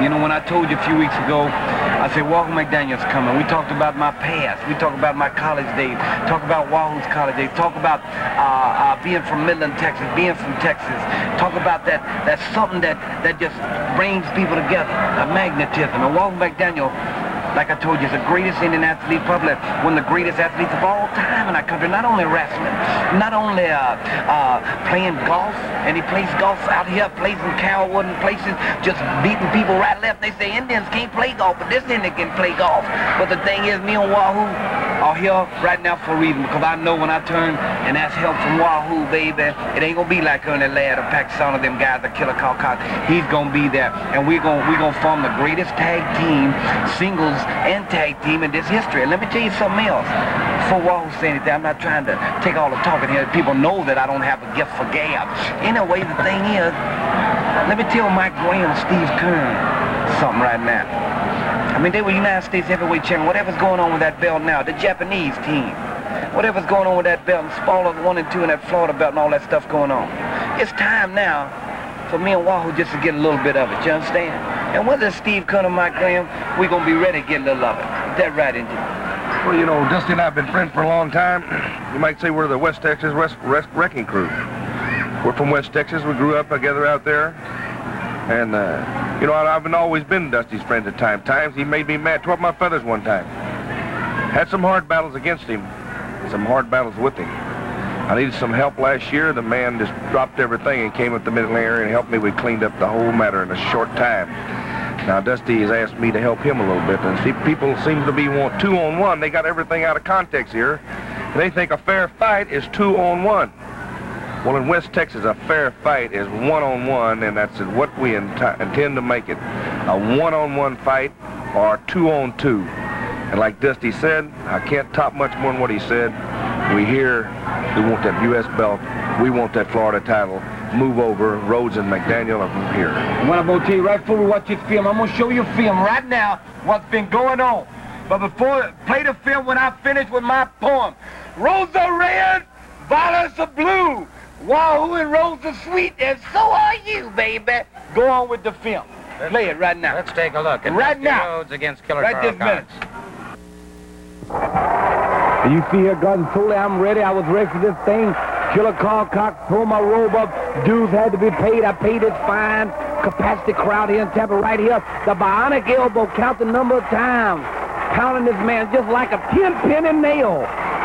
You know, when I told you a few weeks ago, I said, Walter McDaniel's coming. We talked about my past. We talked about my college days. Talk about Wahoo's college days. Talk about being from Midland, Texas, being from Texas. Talk about that's something that just brings people together, a magnetism. And Walter McDaniel, like I told you, is the greatest Indian athlete, probably one of the greatest athletes of all time in our country. Not only wrestling, not only playing golf, and he plays golf out here, plays in Carrollwood and places, just beating people right left. They say Indians can't play golf, but this Indian can play golf. But the thing is, me and Wahoo are here right now for a reason, because I know when I turn and ask help from Wahoo, baby, it ain't gonna be like Ernie Ladd or Pakistan or them guys that Killer Calcott. He's gonna be there, and we're gonna form the greatest tag team, singles and tag team in this history. And let me tell you something else. Before Wahoo say anything, I'm not trying to take all the talking here. People know that I don't have a gift for gab. Anyway, the thing is, let me tell Mike Graham, Steve Kern something right now. I mean, they were United States heavyweight champion. Whatever's going on with that belt now, the Japanese team, whatever's going on with that belt, and Spaulding 1 and 2 and that Florida belt and all that stuff going on. It's time now for me and Wahoo just to get a little bit of it, you understand? And whether it's Steve Kern or Mike Graham, we're going to be ready to get a little of it. Is that right, Indy? Well, you know, Dusty and I have been friends for a long time. You might say we're the West Texas Wrecking Crew. We're from West Texas. We grew up together out there. And, you know, I've always been Dusty's friend at times. He made me mad, tore up my feathers one time. Had some hard battles against him, some hard battles with him. I needed some help last year. The man just dropped everything and came up the Midland area and helped me. We cleaned up the whole matter in a short time. Now, Dusty has asked me to help him a little bit. And see, people seem to be 2-on-1. They got everything out of context here. And they think a fair fight is 2-on-1. Well, in West Texas, a fair fight is 1-on-1, and that's what we intend to make it. A 1-on-1 fight or 2-on-2. And like Dusty said, I can't top much more than what he said. We want that U.S. belt. We want that Florida title. Move over. Rhodes and McDaniel are here. What I'm going to tell you right before we watch this film, I'm going to show you a film right now what's been going on. But before, play the film when I finish with my poem. Roses are red, violets are blue. Wahoo and Rose are sweet, and so are you, baby. Go on with the film. Play it right now. Let's take a look at right now. Rhodes against Killer right Carl this minute. Cox. You see here, God, solely I'm ready. I was ready for this thing. Killer Carl Cox, throw my robe up. Dues had to be paid. I paid it fine. Capacity crowd here in Tampa right here. The bionic elbow, count the number of times. Pounding this man just like a 10-penny nail.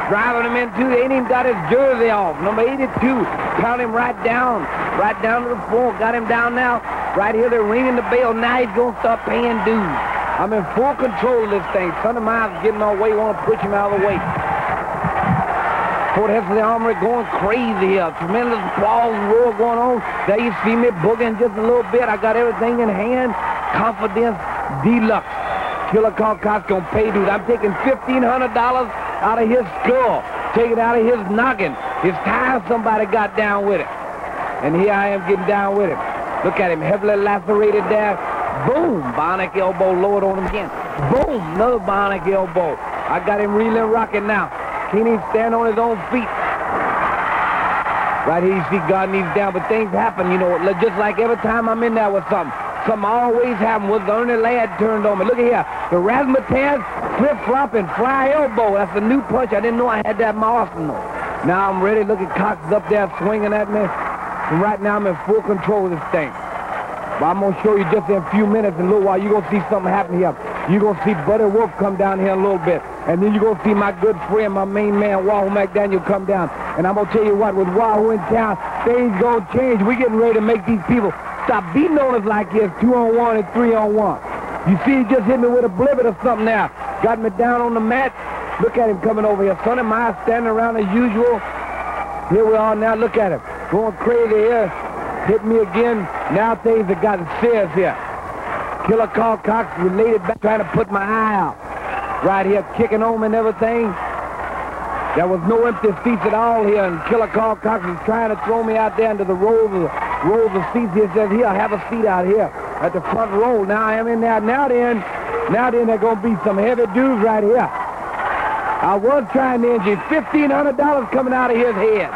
Driving him into, they ain't even got his jersey off. Number 82, pound him right down to the floor. Got him down now. Right here, they're ringing the bell. Now he's going to start paying dues. I'm in full control of this thing. Son of mine's getting my way. Want to push him out of the way. Fort Hefley Armory going crazy here. Tremendous applause and roar going on. There you see me booging just a little bit. I got everything in hand. Confidence deluxe. Killer Carl Cox going to pay dues. I'm taking $1,500 out of his skull. Take it out of his noggin. His time somebody got down with it. And here I am getting down with him. Look at him, heavily lacerated there. Boom, bionic elbow lowered on him again. Boom, another bionic elbow. I got him reeling rocking now. Can't even stand on his own feet. Right here you see God needs down, but things happen, you know, just like every time I'm in there with something. Something always happens. With Ernie Ladd turned on me. Look at here. The razzmatazz, flip-flop, and fly elbow. That's a new punch. I didn't know I had that in my arsenal. Now I'm ready. Look at Cox up there swinging at me. And right now I'm in full control of this thing. But I'm going to show you just in a few minutes, in a little while, you're going to see something happen here. You're going to see Buddy Wolf come down here in a little bit. And then you're going to see my good friend, my main man, Wahoo McDaniel, come down. And I'm going to tell you what, with Wahoo in town, things going to change. We're getting ready to make these people stop beating on us like this, 2-on-1 and 3-on-1. You see, he just hit me with a blizzard or something now. Got me down on the mat. Look at him coming over here. Son of mine standing around as usual. Here we are now. Look at him. Going crazy here. Hit me again. Now things have gotten serious here. Killer Carl Cox related back, trying to put my eye out. Right here, kicking on me and everything. There was no empty seats at all here, and Killer Carl Cox was trying to throw me out there into the rows of seats. He says, here, have a seat out here at the front row. Now I am in there. Now then, there's going to be some heavy dudes right here. I was trying to injure. $1,500 coming out of his head.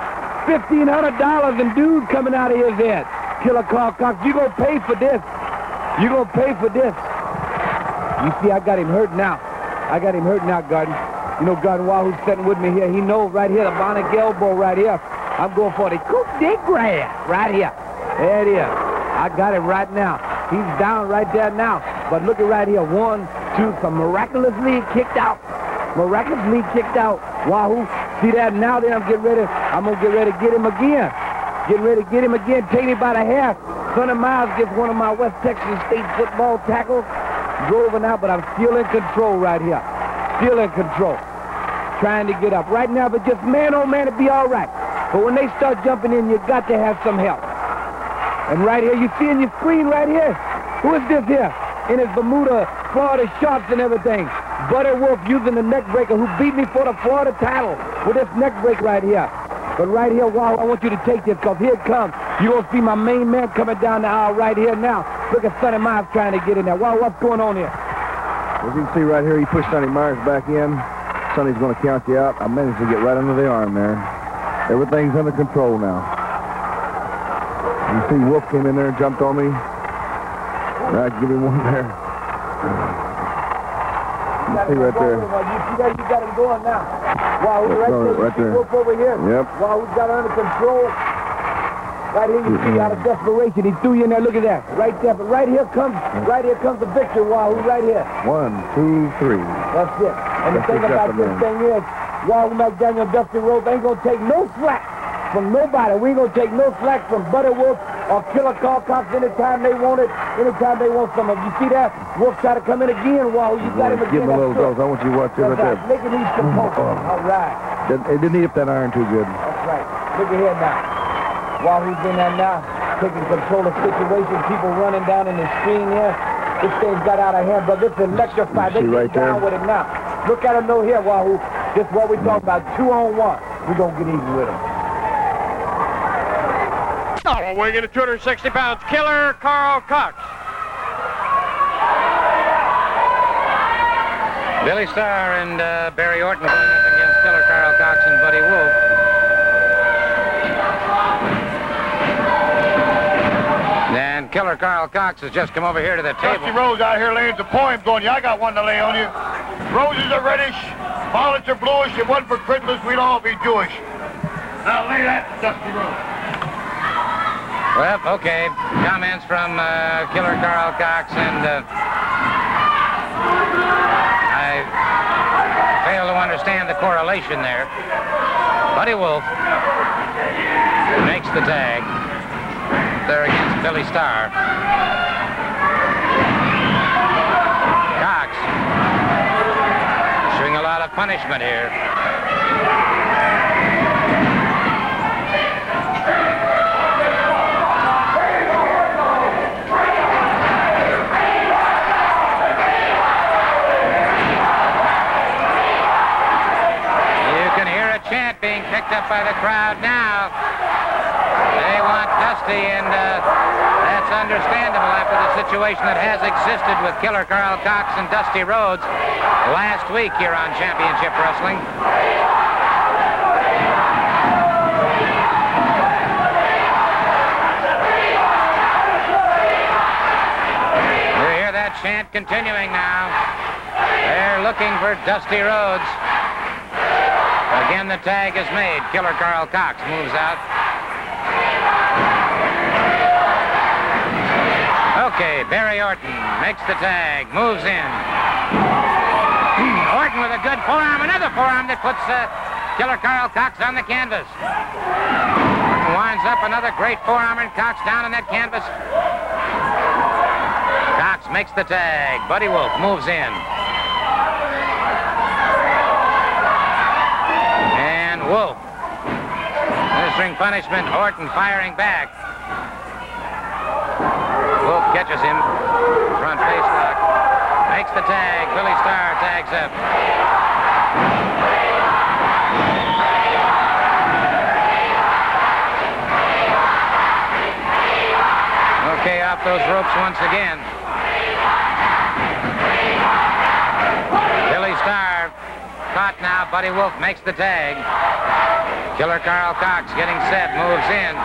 $1,500 in dues coming out of his head. Killer Carl Cox, you going to pay for this. You gonna pay for this. You see, I got him hurt now. Garden. You know, Garden Wahoo's sitting with me here. He knows right here, the bionic elbow right here. I'm going for the coup de grace right here. There it is. I got him right now. He's down right there now. But look at right here. 1, 2, some miraculously kicked out. Wahoo. See that? Now then I'm getting ready. I'm going to get ready to get him again. Take him by the hair. Sonny Miles gets one of my West Texas State football tackles. Drove him out, but I'm still in control right here. Trying to get up. Right now, but just man, oh man, it'll be all right. But when they start jumping in, you got to have some help. And right here, you see in your screen right here, who is this here? In his Bermuda, Florida shorts and everything. Buddy Wolf using the neck breaker who beat me for the Florida title with this neck break right here. But right here, wow, I want you to take this because here it comes. You're going to see my main man coming down the aisle right here now. Look at Sonny Myers trying to get in there. Wow, what's going on here? As you can see right here, he pushed Sonny Myers back in. Sonny's going to count you out. I managed to get right under the arm there. Everything's under control now. You see Wolf came in there and jumped on me. Right, give me one there. You see right there. You see that? You got him going now. Wow, right there. Wolf over here. Yep. Wow, we got it under control. Right here, you see, out of desperation, he threw you in there. Look at that. Right there. But right here comes the victory. Wahoo, right here. 1, 2, 3. That's it. And the thing about this thing is, Wahoo McDaniel, Dusty Rhodes ain't going to take no slack from nobody. We ain't going to take no slack from Buddy Wolf or Killer Carl Cox anytime they want it, anytime they want some of it. You see that? Wolf try to come in again, Wahoo. You got him again. Give him a little dose. I want you to watch it right there. Make it eat some poker. All right. It didn't eat up that iron too good. That's right. Look at here now. Wahoo's in there now, taking control of the situation. People running down in the screen here. This thing's got out of hand, but it's electrified. They get down with it now. Look at him though here, Wahoo. This is what we talking about. 2-on-1. We're going to get even with him. Weighing in at 260 pounds, Killer Carl Cox. Billy Starr and Barry Orton going up against Killer Carl Cox and Buddy Wolf. Then Killer Carl Cox has just come over here to the table. Dusty Rhodes out here laying the poem going, yeah, I got one to lay on you. Roses are reddish, violets are bluish. If it wasn't for Christmas, we'd all be Jewish. Now lay that, Dusty Rhodes. Well, okay. Comments from Killer Carl Cox, and I fail to understand the correlation there. Buddy Wolf makes the tag there against Billy Starr. Cox showing a lot of punishment here. Chant being picked up by the crowd now. They want Dusty, and that's understandable after the situation that has existed with Killer Carl Cox and Dusty Rhodes last week here on Championship Wrestling. You hear that chant continuing now. They're looking for Dusty Rhodes. Again, the tag is made. Killer Carl Cox moves out. Okay, Barry Orton makes the tag, moves in. Orton with a good forearm, another forearm that puts Killer Carl Cox on the canvas. Orton winds up another great forearm, and Cox down on that canvas. Cox makes the tag. Buddy Wolf moves in. Wolf administering punishment. Orton firing back. Wolf catches him. Front face lock. Makes the tag. Billy Starr tags up. Okay, off those ropes once again. Billy Starr caught now. Buddy Wolf makes the tag. Killer Carl Cox getting set, moves in.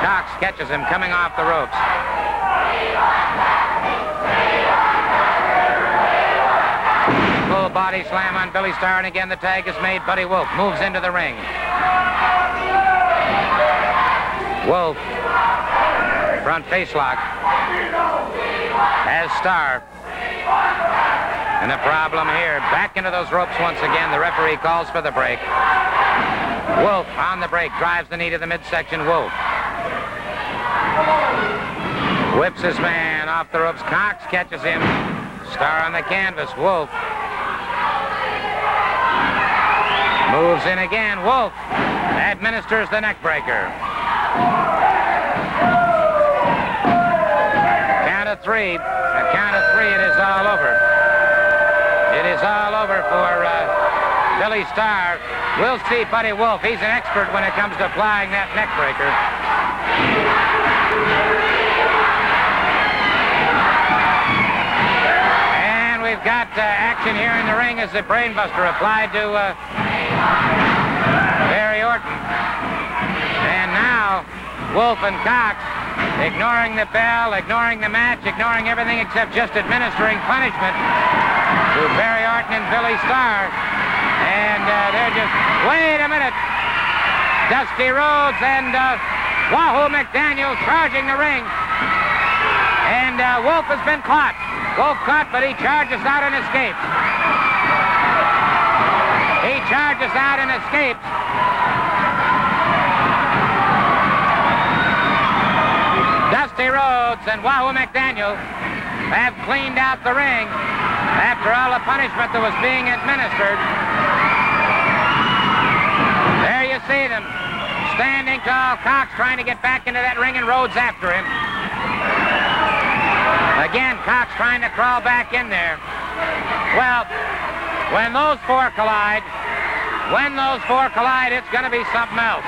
Cox catches him coming off the ropes. body slam on Billy Starr, and again the tag is made. Buddy Wolf moves into the ring. Wolf, front face lock, has Starr. And the problem here, back into those ropes once again. The referee calls for the break. Wolf on the break, drives the knee to the midsection. Wolf whips his man off the ropes. Cox catches him. Starr on the canvas. Wolf moves in again. Wolf administers the neck breaker. Count of three. A count of three, it is all over. It is all over for Billy Starr. We'll see Buddy Wolf. He's an expert when it comes to applying that neck breaker. And we've got action here in the ring as the brainbuster applied to Barry Orton. And now Wolf and Cox, ignoring the bell, ignoring the match, ignoring everything except just administering punishment to Barry Orton and Billy Starr. And they're just, wait a minute. Dusty Rhodes and Wahoo McDaniel charging the ring. And Wolf has been caught. Wolf caught, but he charges out and escapes. He charges out and escapes. Dusty Rhodes and Wahoo McDaniel have cleaned out the ring after all the punishment that was being administered. There you see them, standing tall. Cox trying to get back into that ring, and Rhodes after him. Again, Cox trying to crawl back in there. Well, when those four collide, it's going to be something else.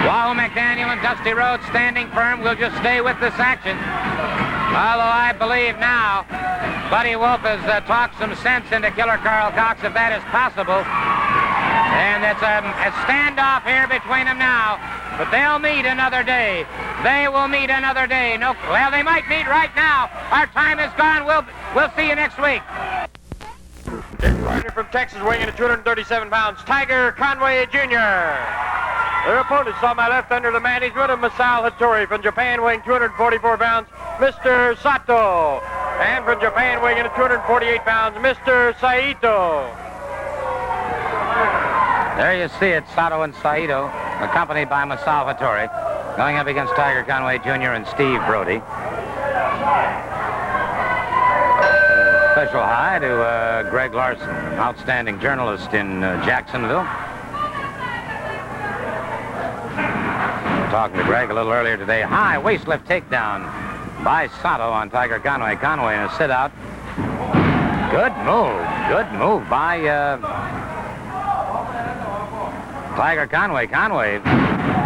Wahoo McDaniel and Dusty Rhodes standing firm. We'll just stay with this action. Although I believe now Buddy Wolf has talked some sense into Killer Carl Cox, if that is possible. And it's a standoff here between them now. But they'll meet another day. They will meet another day. No, well, they might meet right now. Our time is gone. We'll see you next week. From Texas, weighing in at 237 pounds, Tiger Conway Jr. Their opponents on my left under the management of Masao Hattori. From Japan, weighing 244 pounds, Mr. Sato. And from Japan, weighing in at 248 pounds, Mr. Saito. There you see it, Sato and Saito, accompanied by Masao Hattori, going up against Tiger Conway Jr. and Steve Brody. Special hi to Greg Larson, outstanding journalist in Jacksonville. Talking to Greg a little earlier today. High waist lift takedown by Sato on Tiger Conway. Conway in a sit-out. Good move by Tiger Conway. Conway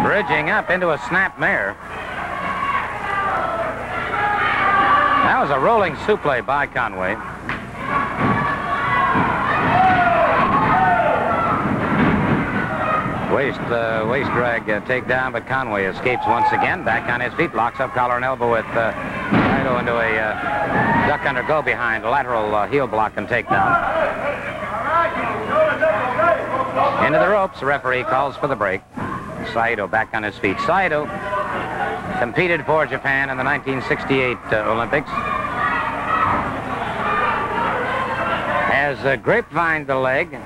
bridging up into a snap mare. That was a rolling suplex by Conway. Waist drag takedown, but Conway escapes once again. Back on his feet, locks up collar and elbow with Saito into a duck under go behind, lateral heel block and takedown. Into the ropes, the referee calls for the break. Saito back on his feet. Saito competed for Japan in the 1968 Olympics. Has grapevined the leg.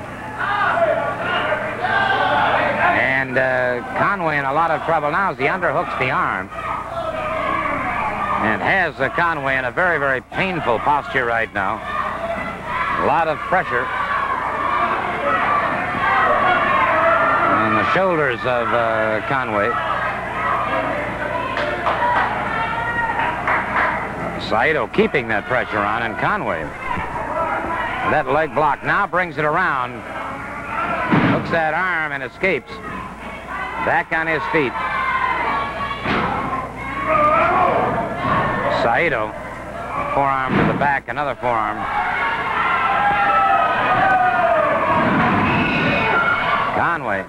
And Conway in a lot of trouble now as he underhooks the arm. And has Conway in a very, very painful posture right now. A lot of pressure on the shoulders of Conway. Saito keeping that pressure on, and Conway. That leg block now brings it around. Hooks that arm and escapes. Back on his feet. Saito. Forearm to the back, another forearm. Conway.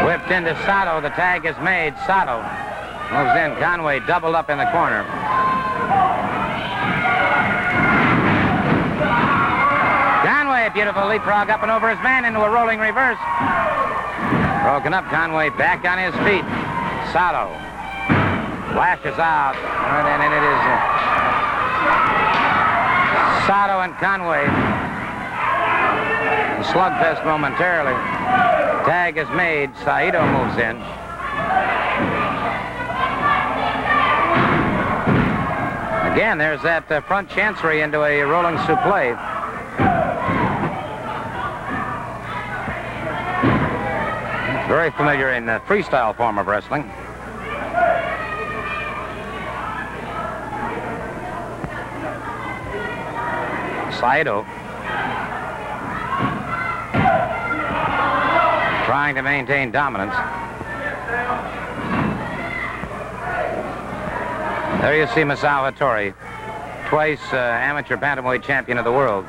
Whipped into Sato. The tag is made. Sato Moves in. Conway doubled up in the corner. Conway, a beautiful leapfrog up and over his man into a rolling reverse. Broken up. Conway back on his feet. Sato lashes out. And it is Sato and Conway. A slugfest momentarily. Tag is made. Saito moves in. Again, there's that front chancery into a rolling souffle. It's very familiar in the freestyle form of wrestling. Saito trying to maintain dominance. There you see Masao Hattori, twice amateur bantamweight champion of the world.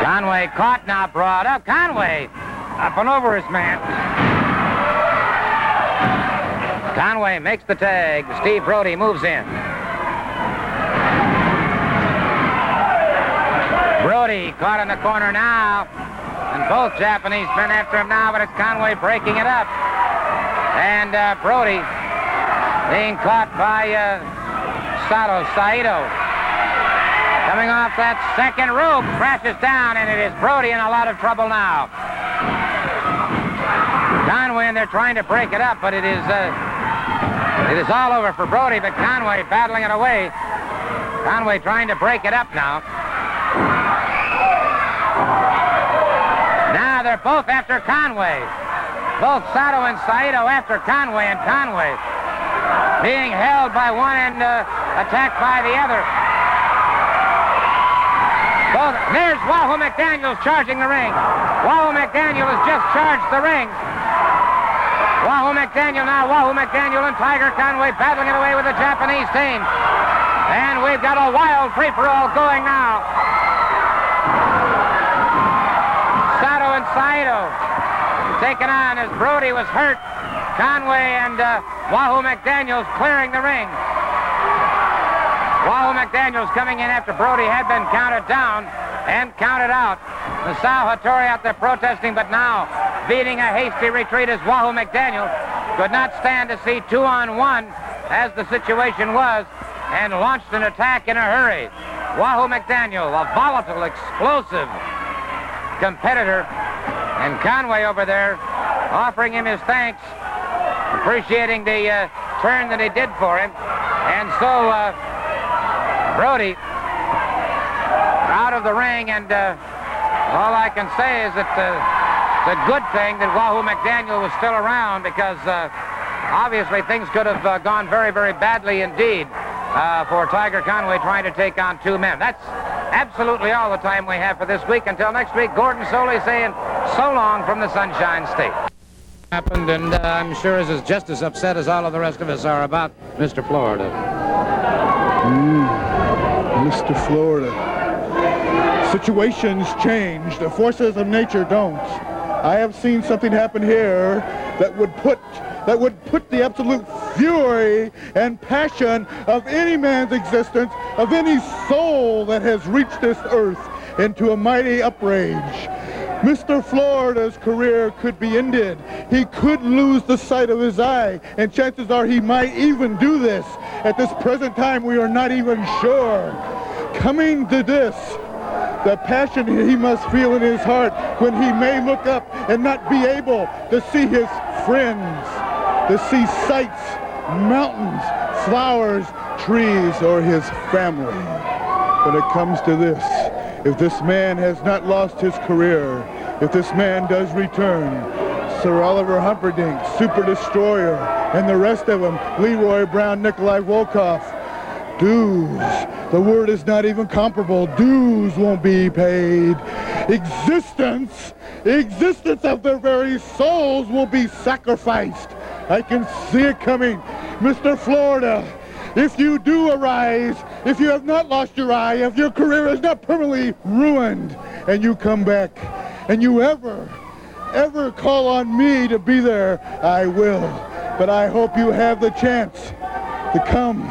Conway caught, now brought up. Conway up and over his man. Conway makes the tag. Steve Brody moves in. Brody caught in the corner now. And both Japanese men after him now, but it's Conway breaking it up. And Brody being caught by Saito. Coming off that second rope, crashes down, and it is Brody in a lot of trouble now. Conway, and they're trying to break it up, but it is all over for Brody, but Conway battling it away. Conway trying to break it up now. Now they're both after Conway. Both Sato and Saito after Conway, and Conway being held by one and attacked by the other. There's Wahoo McDaniels charging the ring. Wahoo McDaniel has just charged the ring. Wahoo McDaniel now. Wahoo McDaniel and Tiger Conway battling it away with the Japanese team. And we've got a wild free-for-all going now. Sato and Saito taken on as Brody was hurt. Conway and Wahoo McDaniels clearing the ring. Wahoo McDaniels coming in after Brody had been counted down and counted out. Masao Hattori out there protesting, but now beating a hasty retreat as Wahoo McDaniel could not stand to see 2-on-1 as the situation was and launched an attack in a hurry. Wahoo McDaniel, a volatile, explosive competitor, and Conway over there offering him his thanks, appreciating the turn that he did for him. And so Brody out of the ring, and all I can say is that it's a good thing that Wahoo McDaniel was still around, because obviously things could have gone very, very badly indeed for Tiger Conway trying to take on two men. That's absolutely all the time we have for this week. Until next week, Gordon Soley saying so long from the Sunshine State. Happened, and I'm sure is just as upset as all of the rest of us are about Mr. Florida. Mr. Florida. Situations change. The forces of nature don't. I have seen something happen here that would put the absolute fury and passion of any man's existence, of any soul that has reached this earth, into a mighty outrage. Mr. Florida's career could be ended. He could lose the sight of his eye, and chances are he might even do this. At this present time, we are not even sure. Coming to this, the passion he must feel in his heart when he may look up and not be able to see his friends, to see sights, mountains, flowers, trees, or his family. When it comes to this, if this man has not lost his career, if this man does return, Sir Oliver Humperdinck, Super Destroyer, and the rest of them, Leroy Brown, Nikolai Volkov, dues, the word is not even comparable, dues won't be paid. Existence of their very souls will be sacrificed. I can see it coming. Mr. Florida, if you do arise, if you have not lost your eye, if your career is not permanently ruined, and you come back, and you ever call on me to be there, I will. But I hope you have the chance to come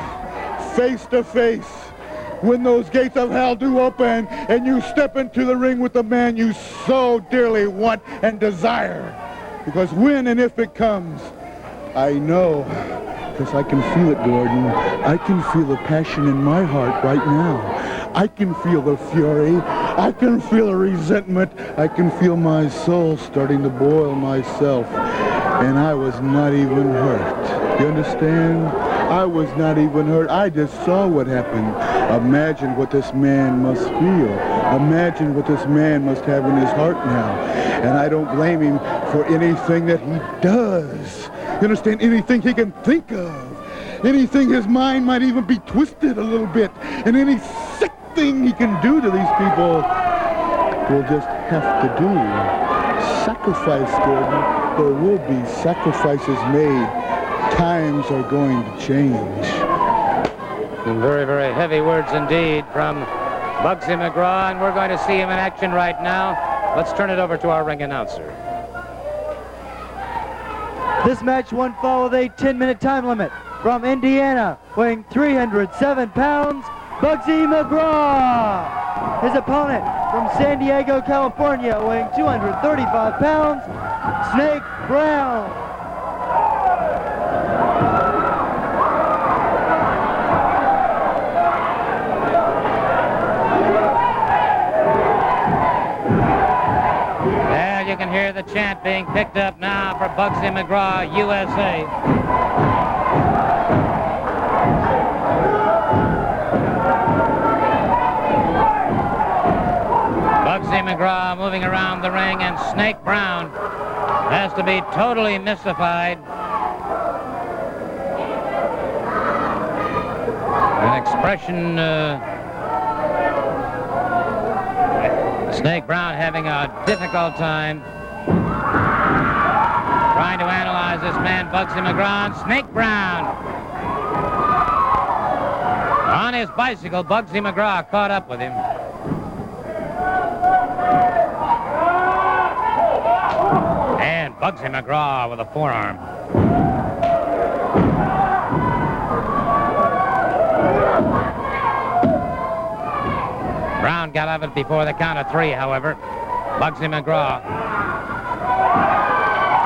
face to face when those gates of hell do open and you step into the ring with the man you so dearly want and desire. Because when and if it comes, I know, because I can feel it, Gordon. I can feel the passion in my heart right now. I can feel the fury. I can feel the resentment. I can feel my soul starting to boil myself. And I was not even hurt. You understand? I was not even hurt. I just saw what happened. Imagine what this man must feel. Imagine what this man must have in his heart now. And I don't blame him for anything that he does. You understand? Anything he can think of. Anything his mind might even be twisted a little bit. And any sick thing he can do to these people, we'll just have to do. Sacrifice, Gordon. There will be sacrifices made. Times are going to change. Some very, very heavy words indeed from Bugsy McGraw, and we're going to see him in action right now. Let's turn it over to our ring announcer. This match won fall with a 10-minute time limit. From Indiana, weighing 307 pounds, Bugsy McGraw. His opponent from San Diego, California, weighing 235 pounds, Snake Brown. You can hear the chant being picked up now for Bugsy McGraw, USA. Bugsy McGraw moving around the ring, and Snake Brown has to be totally mystified. An expression, Snake Brown having a difficult time trying to analyze this man, Bugsy McGraw. Snake Brown on his bicycle. Bugsy McGraw caught up with him. And Bugsy McGraw with a forearm. Brown got out of it before the count of three, however. Bugsy McGraw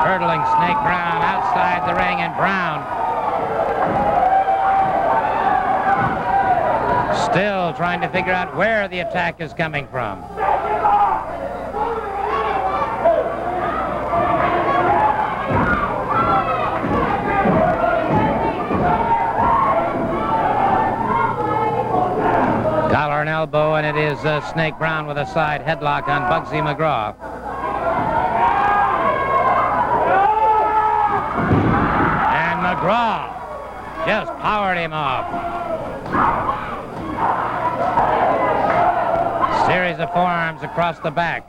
hurdling Snake Brown outside the ring, and Brown still trying to figure out where the attack is coming from. Collar and elbow, and it is Snake Brown with a side headlock on Bugsy McGraw. And McGraw just powered him off. Series of forearms across the back.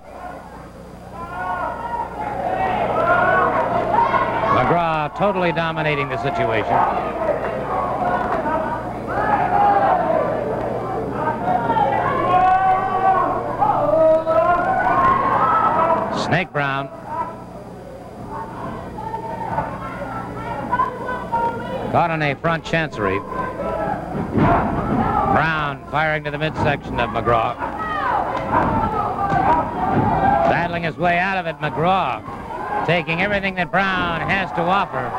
McGraw totally dominating the situation. Snake Brown caught on a front chancery. Brown firing to the midsection of McGraw. Battling his way out of it, McGraw taking everything that Brown has to offer.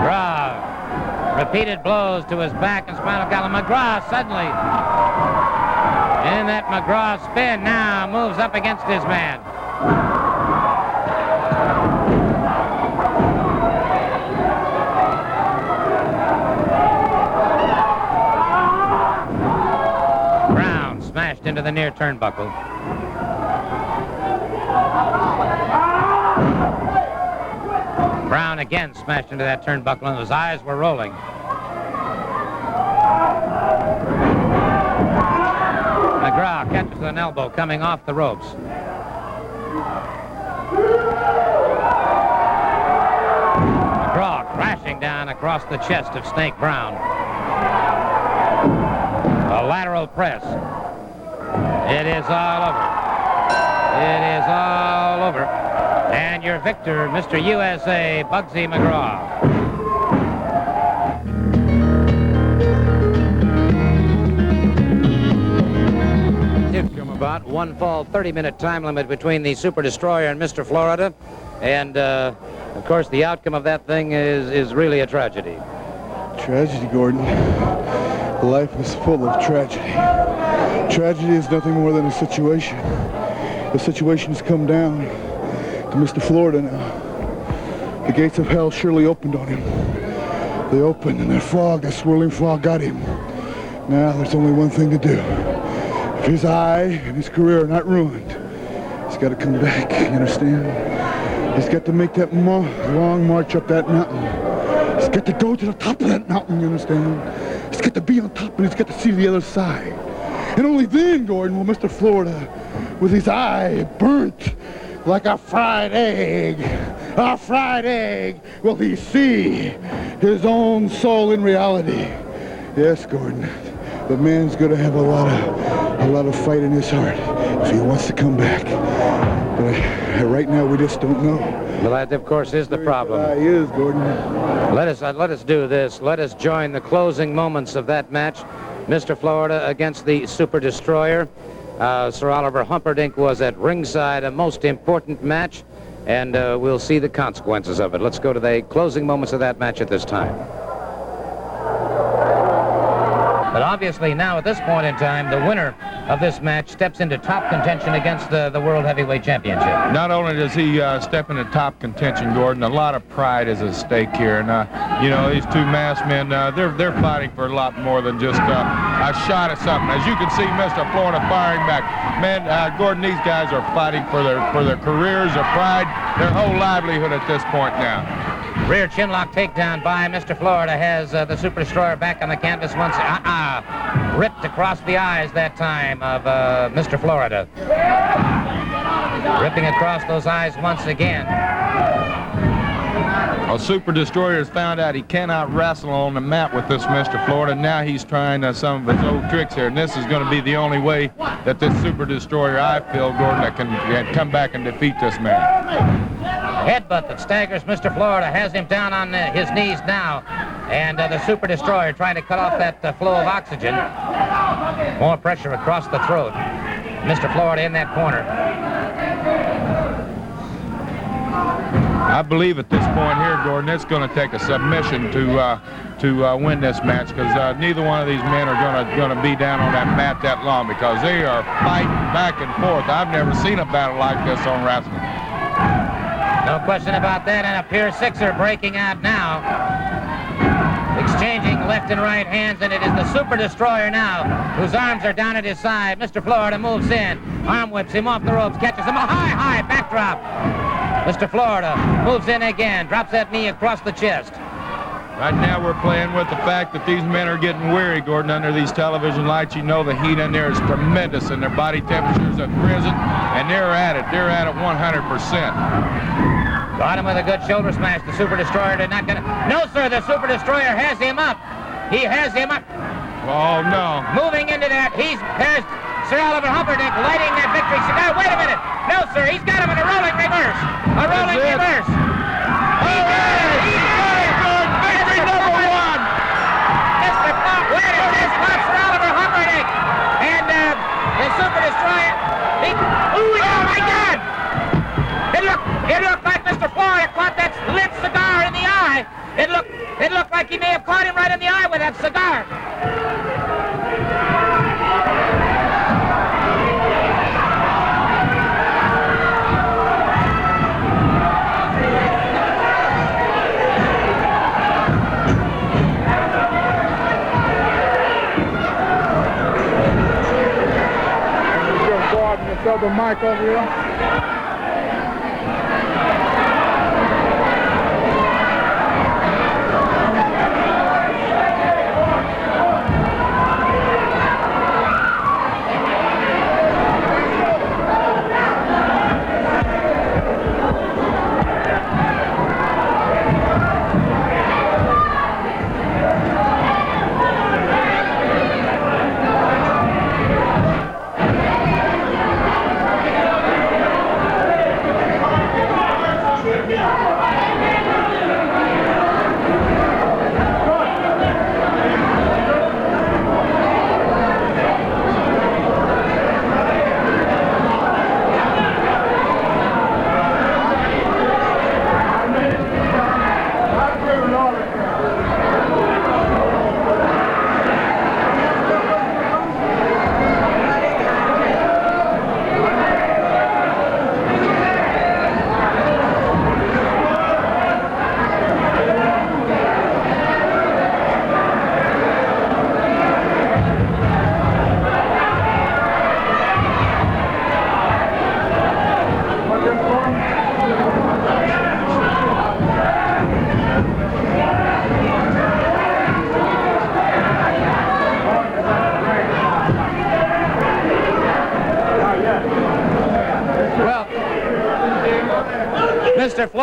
McGraw, repeated blows to his back and spinal column. McGraw suddenly, in that McGraw spin, now moves up against his man. Brown smashed into the near turnbuckle. Brown again smashed into that turnbuckle, and his eyes were rolling. McGraw catches an elbow coming off the ropes. McGraw takedown across the chest of Snake Brown. A lateral press. It is all over. It is all over. And your victor, Mr. USA, Bugsy McGraw. About one fall 30-minute time limit between the Super Destroyer and Mr. Florida. And, of course, the outcome of that thing is really a tragedy. Tragedy, Gordon. Life is full of tragedy. Tragedy is nothing more than a situation. The situation's come down to Mr. Florida now. The gates of hell surely opened on him. They opened, and that fog, that swirling fog, got him. Now there's only one thing to do. If his eye and his career are not ruined, he's got to come back, you understand? He's got to make that long march up that mountain. He's got to go to the top of that mountain, you understand? He's got to be on top, and he's got to see the other side. And only then, Gordon, will Mr. Florida, with his eye burnt like a fried egg, will he see his own soul in reality. Yes, Gordon, the man's going to have a lot of fight in his heart if he wants to come back. But right now, we just don't know. Well, that, of course, is the problem. He is, Gordon. Let us do this. Let us join the closing moments of that match. Mr. Florida against the Super Destroyer. Sir Oliver Humperdinck was at ringside, a most important match, and we'll see the consequences of it. Let's go to the closing moments of that match at this time. But obviously now, at this point in time, the winner of this match steps into top contention against the World Heavyweight Championship. Not only does he step into top contention, Gordon, a lot of pride is at stake here. And, you know, these two masked men, they're fighting for a lot more than just a shot at something. As you can see, Mr. Florida firing back. Man, Gordon, these guys are fighting for their careers, their pride, their whole livelihood at this point now. Rear chinlock takedown by Mr. Florida has the Super Destroyer back on the canvas once. Ripped across the eyes that time of Mr. Florida. Ripping across those eyes once again. Well, Super Destroyer has found out he cannot wrestle on the mat with this Mr. Florida. Now he's trying some of his old tricks here, and this is going to be the only way that this Super Destroyer, I feel, Gordon, that can come back and defeat this man. Headbutt that staggers Mr. Florida has him down on his knees now, and the Super Destroyer trying to cut off that flow of oxygen. More pressure across the throat. Mr. Florida in that corner. I believe at this point here, Gordon, it's going to take a submission to win this match, because neither one of these men are going to be down on that mat that long, because they are fighting back and forth. I've never seen a battle like this on wrestling. No question about that, and a Pier Sixer breaking out now. Exchanging left and right hands, and it is the Super Destroyer now, whose arms are down at his side. Mr. Florida moves in, arm whips him off the ropes, catches him, a high backdrop. Mr. Florida moves in again, drops that knee across the chest. Right now we're playing with the fact that these men are getting weary, Gordon, under these television lights. You know the heat in there is tremendous, and their body temperatures have risen, and they're at it 100%. Got him with a good shoulder smash. The Super Destroyer did not get it. No, sir, the Super Destroyer has him up. He has him up. Oh, no. Moving into that, there's Sir Oliver Humperdinck lighting that victory cigar. Wait a minute. No, sir, he's got him in a rolling reverse. A rolling reverse. He got it. He got it. Victory number one. Mr. Pop, wait a minute. Sir Oliver Humperdinck. And the Super Destroyer. Oh, my God. It looked like Mr. Florida caught that lit cigar in the eye. It looked like he may have caught him right in the eye with that cigar. Throw the mic over here.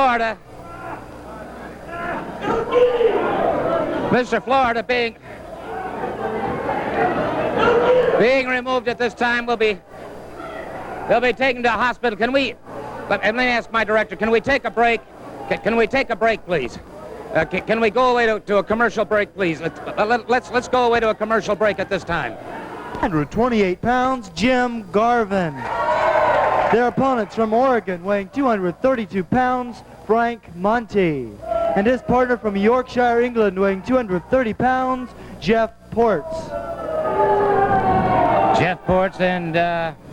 Florida. Mr. Florida being removed at this time. They'll be taken to a hospital. Let me ask my director, can we take a break? Can we take a break, please? Can we go away to a commercial break, please? Let's go away to a commercial break at this time. 128 pounds, Jim Garvin. Their opponents from Oregon, weighing 232 pounds, Frank Monty. And his partner from Yorkshire, England, weighing 230 pounds, Jeff Ports. Jeff Ports and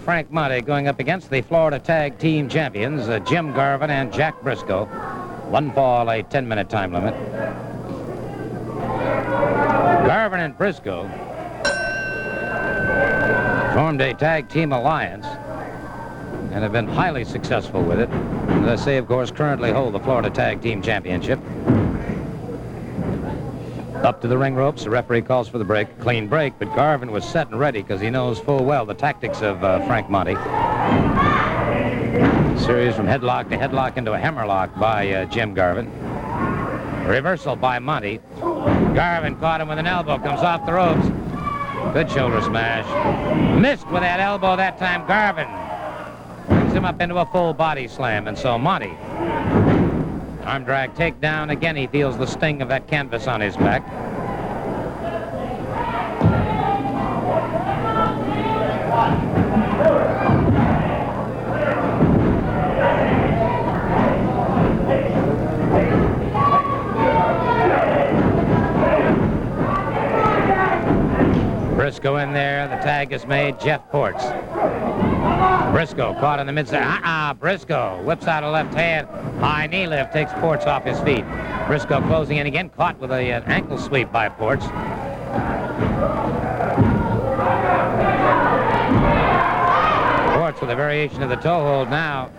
Frank Monty going up against the Florida Tag Team Champions, Jim Garvin and Jack Briscoe. One fall, a 10-minute time limit. Garvin and Briscoe formed a tag team alliance and have been highly successful with it. As I say, of course, currently hold the Florida Tag Team Championship. Up to the ring ropes, the referee calls for the break. Clean break, but Garvin was set and ready because he knows full well the tactics of Frank Monty. Series from headlock to headlock into a hammerlock by Jim Garvin. Reversal by Monty. Garvin caught him with an elbow, comes off the ropes. Good shoulder smash. Missed with that elbow that time. Garvin brings him up into a full body slam, and so Monty. Arm drag takedown. Again, he feels the sting of that canvas on his back. Briscoe in there. The tag is made. Jeff Ports. Briscoe caught in the midside. Briscoe whips out a left hand. High knee lift takes Ports off his feet. Briscoe closing in again, caught with an ankle sweep by Ports. Ports with a variation of the toe hold now.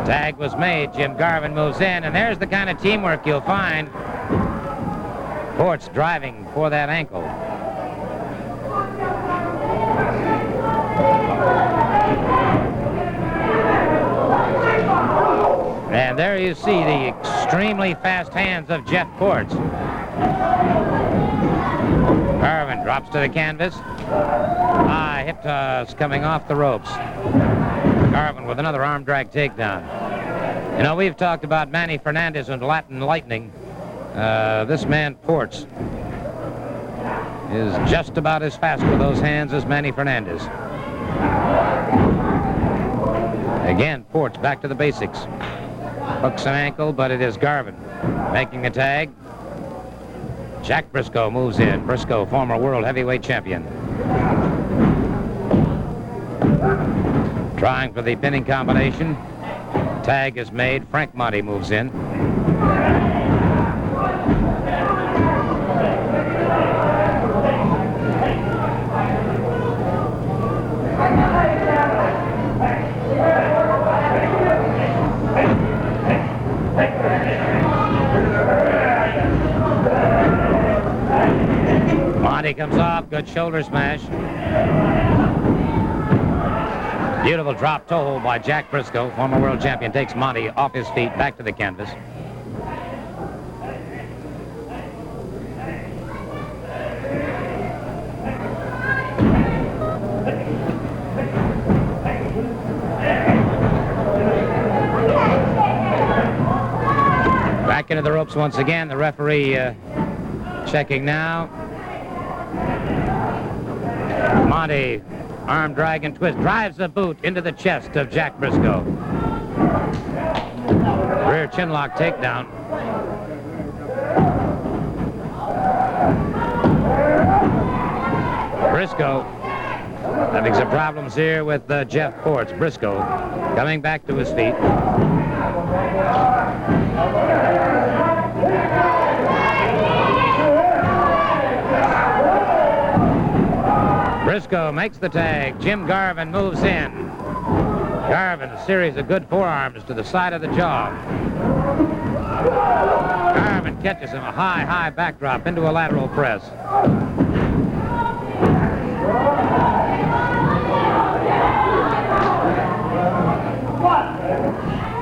Tag was made. Jim Garvin moves in, and there's the kind of teamwork you'll find. Ports driving for that ankle. And there you see the extremely fast hands of Jeff Ports. Garvin drops to the canvas. High hip toss coming off the ropes. Garvin with another arm drag takedown. You know, we've talked about Manny Fernandez and Latin Lightning. This man, Ports, is just about as fast with those hands as Manny Fernandez. Again, Ports back to the basics. Hooks an ankle, but it is Garvin making the tag. Jack Briscoe moves in. Briscoe, former world heavyweight champion. Trying for the pinning combination. Tag is made. Frank Monty moves in. Monty comes off, good shoulder smash. Beautiful drop toe hold by Jack Briscoe, former world champion, takes Monty off his feet, back to the canvas. Back into the ropes once again, the referee checking now. Monty, arm drag and twist, drives the boot into the chest of Jack Briscoe. Rear chinlock takedown. Briscoe having some problems here with Jeff Ports. Briscoe coming back to his feet. Briscoe makes the tag. Jim Garvin moves in. Garvin, a series of good forearms to the side of the jaw. Garvin catches him, a high backdrop into a lateral press.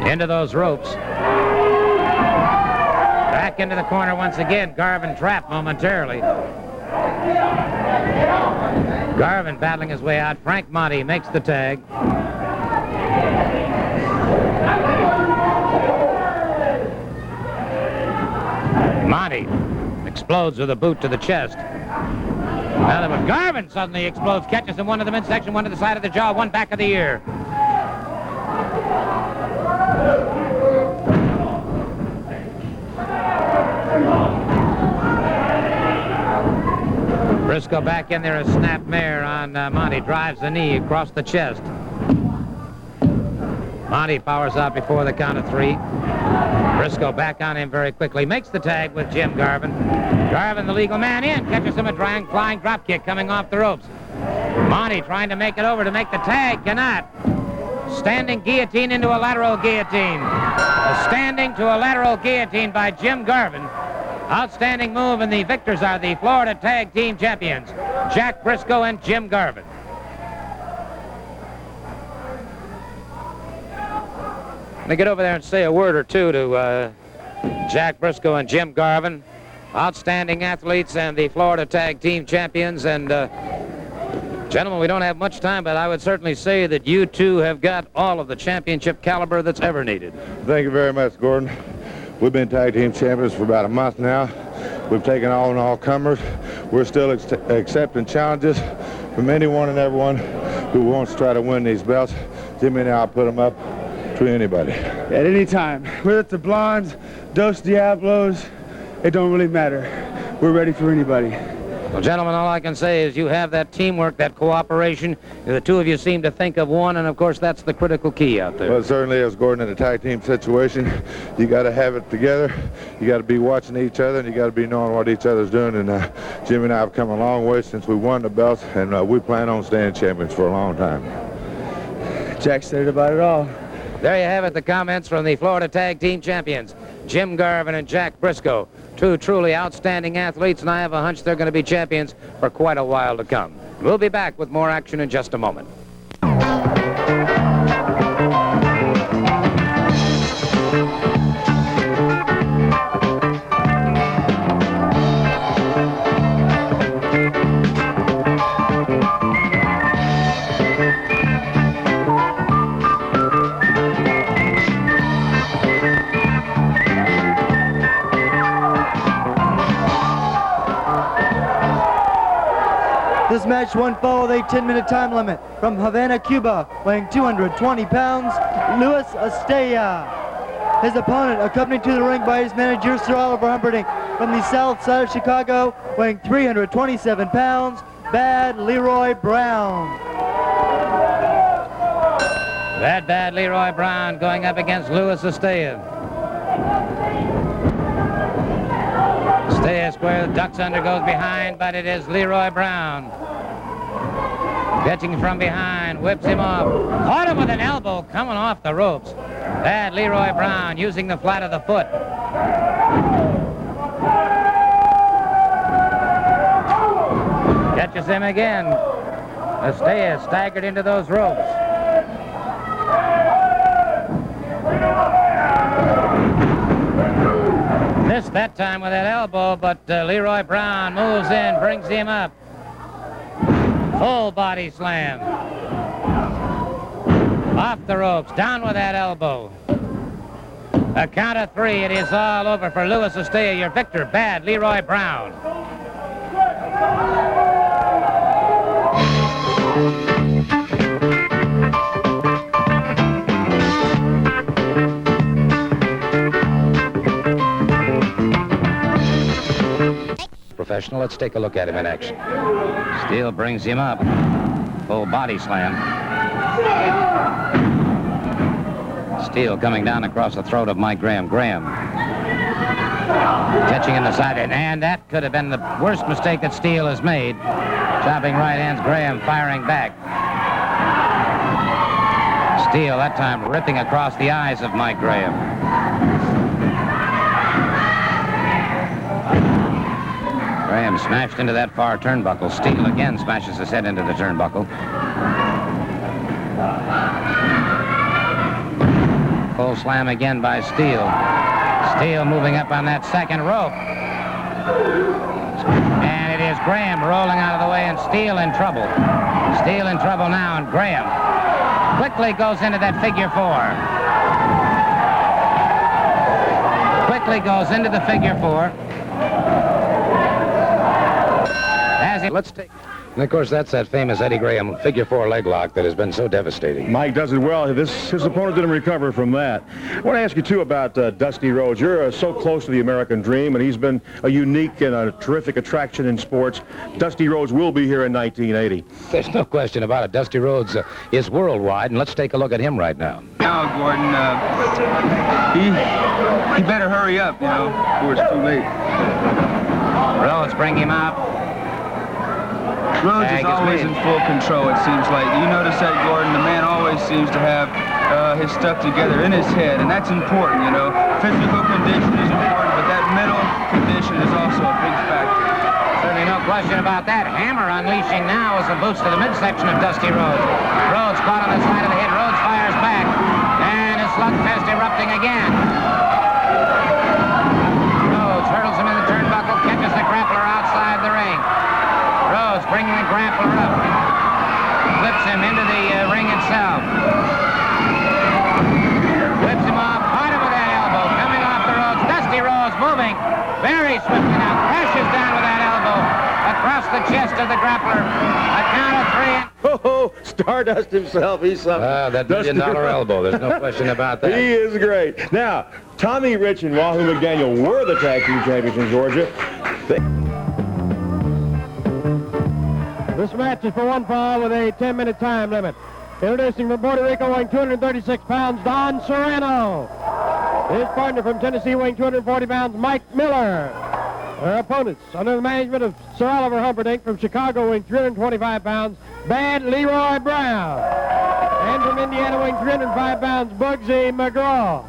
into those ropes. Back into the corner once again. Garvin trapped momentarily. Garvin battling his way out. Frank Monty makes the tag. Monty explodes with a boot to the chest. Now that Garvin suddenly explodes, catches him, one to the midsection, one to the side of the jaw, one back of the ear. Briscoe back in there, a snap mare on Monty, drives the knee across the chest. Monty powers out before the count of 3. Briscoe back on him very quickly, makes the tag with Jim Garvin. Garvin, the legal man in, catches him a flying drop kick coming off the ropes. Monty trying to make it over to make the tag, cannot. Standing guillotine into a lateral guillotine. A standing to a lateral guillotine by Jim Garvin. Outstanding move, and the victors are the Florida Tag Team Champions, Jack Briscoe and Jim Garvin. I'm going to get over there and say a word or two to Jack Briscoe and Jim Garvin, outstanding athletes and the Florida Tag Team Champions. And gentlemen, we don't have much time, but I would certainly say that you two have got all of the championship caliber that's ever needed. Thank you very much, Gordon. We've been tag team champions for about a month now. We've taken on all comers. We're still accepting challenges from anyone and everyone who wants to try to win these belts. Jimmy and I'll put them up to anybody. At any time, whether it's the Blondes, Dos Diablos, it don't really matter. We're ready for anybody. Well, gentlemen, all I can say is you have that teamwork, that cooperation. The two of you seem to think of one, and of course that's the critical key out there. Well, it certainly is, Gordon, in a tag team situation. You got to have it together. You got to be watching each other, and you got to be knowing what each other's doing. And Jimmy and I have come a long way since we won the belts, and we plan on staying champions for a long time. Jack said it about it all. There you have it, the comments from the Florida Tag Team Champions, Jim Garvin and Jack Briscoe. Two truly outstanding athletes, and I have a hunch they're going to be champions for quite a while to come. We'll be back with more action in just a moment. This match won't follow the 10-minute time limit. From Havana, Cuba, weighing 220 pounds, Luis Estella. His opponent, accompanied to the ring by his manager, Sir Oliver Humperdinck. From the south side of Chicago, weighing 327 pounds, Bad Leroy Brown. Bad Leroy Brown going up against Luis Estella. Estella square, ducks under, goes behind, but it is Leroy Brown. Catching from behind, whips him off. Caught him with an elbow coming off the ropes. Bad Leroy Brown using the flat of the foot. Catches him again. Estella staggered into those ropes. Missed that time with that elbow, but Leroy Brown moves in, brings him up. Full body slam. Off the ropes, down with that elbow. A count of 3, it is all over for Luis Estella, your victor, Bad Leroy Brown. Professional, let's take a look at him in action. Steele brings him up. Full body slam. Steele coming down across the throat of Mike Graham. Graham catching in the side, and that could have been the worst mistake that Steele has made. Chopping right hands, Graham firing back. Steele that time ripping across the eyes of Mike Graham. Graham smashed into that far turnbuckle. Steele again smashes his head into the turnbuckle. Full slam again by Steele. Steele moving up on that second rope. And it is Graham rolling out of the way, and Steele in trouble. Steele in trouble now, and Graham quickly goes into that figure four. Quickly goes into the figure four. Let's take... And, of course, that's that famous Eddie Graham figure four leg lock that has been so devastating. Mike does it well. His opponent didn't recover from that. I want to ask you, too, about Dusty Rhodes. You're so close to the American dream, and he's been a unique and a terrific attraction in sports. Dusty Rhodes will be here in 1980. There's no question about it. Dusty Rhodes is worldwide, and let's take a look at him right now. Now, Gordon, he better hurry up, before it's too late. Rhodes bring him up. Rhodes is always in full control, it seems like. You notice that, Gordon? The man always seems to have his stuff together in his head, and that's important, Physical condition is important, but that mental condition is also a big factor. Certainly no question about that. Hammer unleashing now as the boots to the midsection of Dusty Rhodes. Rhodes caught on the side of the head. Rhodes fires back, and his slugfest erupting again. Rhodes hurdles him in the turnbuckle, catches the grappler outside the ring. Rhodes bringing the grappler up, whips him into the ring itself. Whips him off, caught him with that elbow, coming off the Rhodes. Dusty Rhodes moving very swiftly now, crashes down with that elbow across the chest of the grappler. A count of three. Oh, Stardust himself, he's something. That $1 million elbow, there's no question about that. He is great. Now, Tommy Rich and Wahoo McDaniel were the tag team champions in Georgia. This match is for one fall with a 10-minute time limit. Introducing from Puerto Rico, weighing 236 pounds, Don Serrano. His partner from Tennessee, weighing 240 pounds, Mike Miller. Their opponents, under the management of Sir Oliver Humperdinck from Chicago, weighing 325 pounds, Bad Leroy Brown. And from Indiana, weighing 305 pounds, Bugsy McGraw.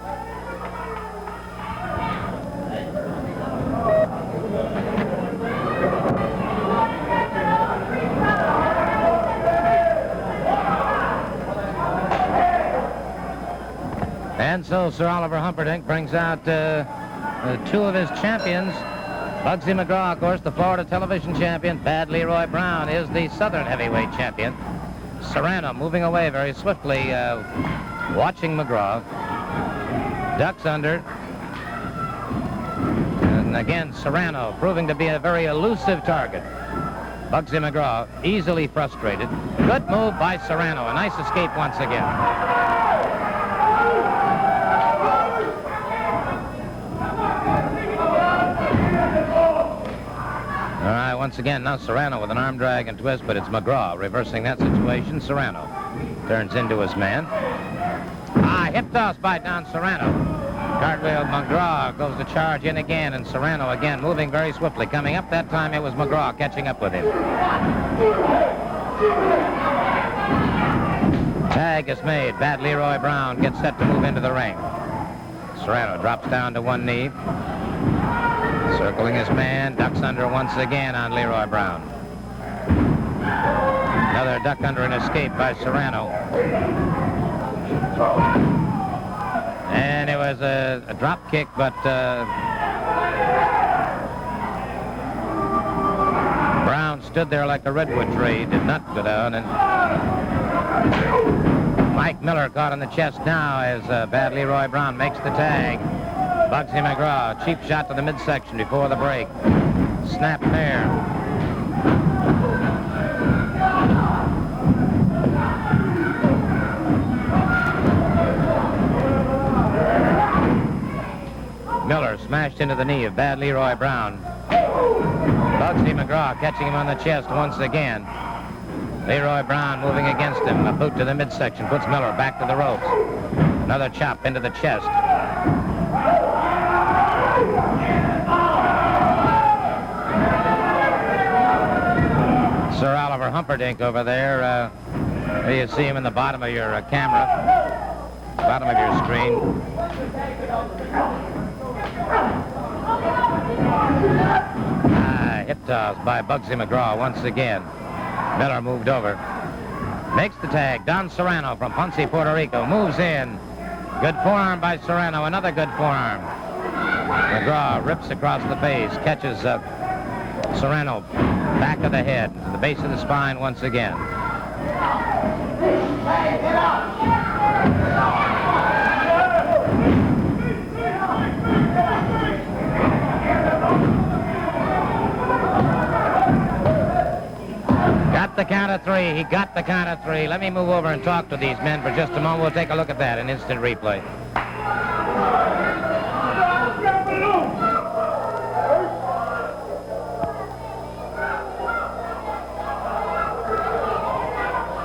And so Sir Oliver Humperdinck brings out two of his champions. Bugsy McGraw, of course, the Florida television champion. Bad Leroy Brown is the Southern heavyweight champion. Serrano moving away very swiftly, watching McGraw. Ducks under. And again, Serrano proving to be a very elusive target. Bugsy McGraw easily frustrated. Good move by Serrano. A nice escape once again. All right, once again, now Serrano with an arm drag and twist, but it's McGraw reversing that situation. Serrano turns into his man. Hip toss by Don Serrano. Cartwheel McGraw goes to charge in again, and Serrano again moving very swiftly. Coming up that time, it was McGraw catching up with him. Tag is made. Bad Leroy Brown gets set to move into the ring. Serrano drops down to one knee. Circling his man, ducks under once again on Leroy Brown. Another duck under and escape by Serrano. And it was a drop kick, but Brown stood there like a redwood tree, did not go down. And Mike Miller caught on the chest now as Bad Leroy Brown makes the tag. Bugsy McGraw, cheap shot to the midsection before the break. Snap there. Miller smashed into the knee of Bad Leroy Brown. Bugsy McGraw catching him on the chest once again. Leroy Brown moving against him. A boot to the midsection puts Miller back to the ropes. Another chop into the chest. Sir Oliver Humperdinck over there. You see him in the bottom of your camera, bottom of your screen. Hip toss by Bugsy McGraw once again. Miller moved over. Makes the tag. Don Serrano from Ponce, Puerto Rico moves in. Good forearm by Serrano, another good forearm. McGraw rips across the base, catches Serrano back of the head, to the base of the spine once again. Got the count of three. He got the count of three. Let me move over and talk to these men for just a moment. We'll take a look at that in instant replay.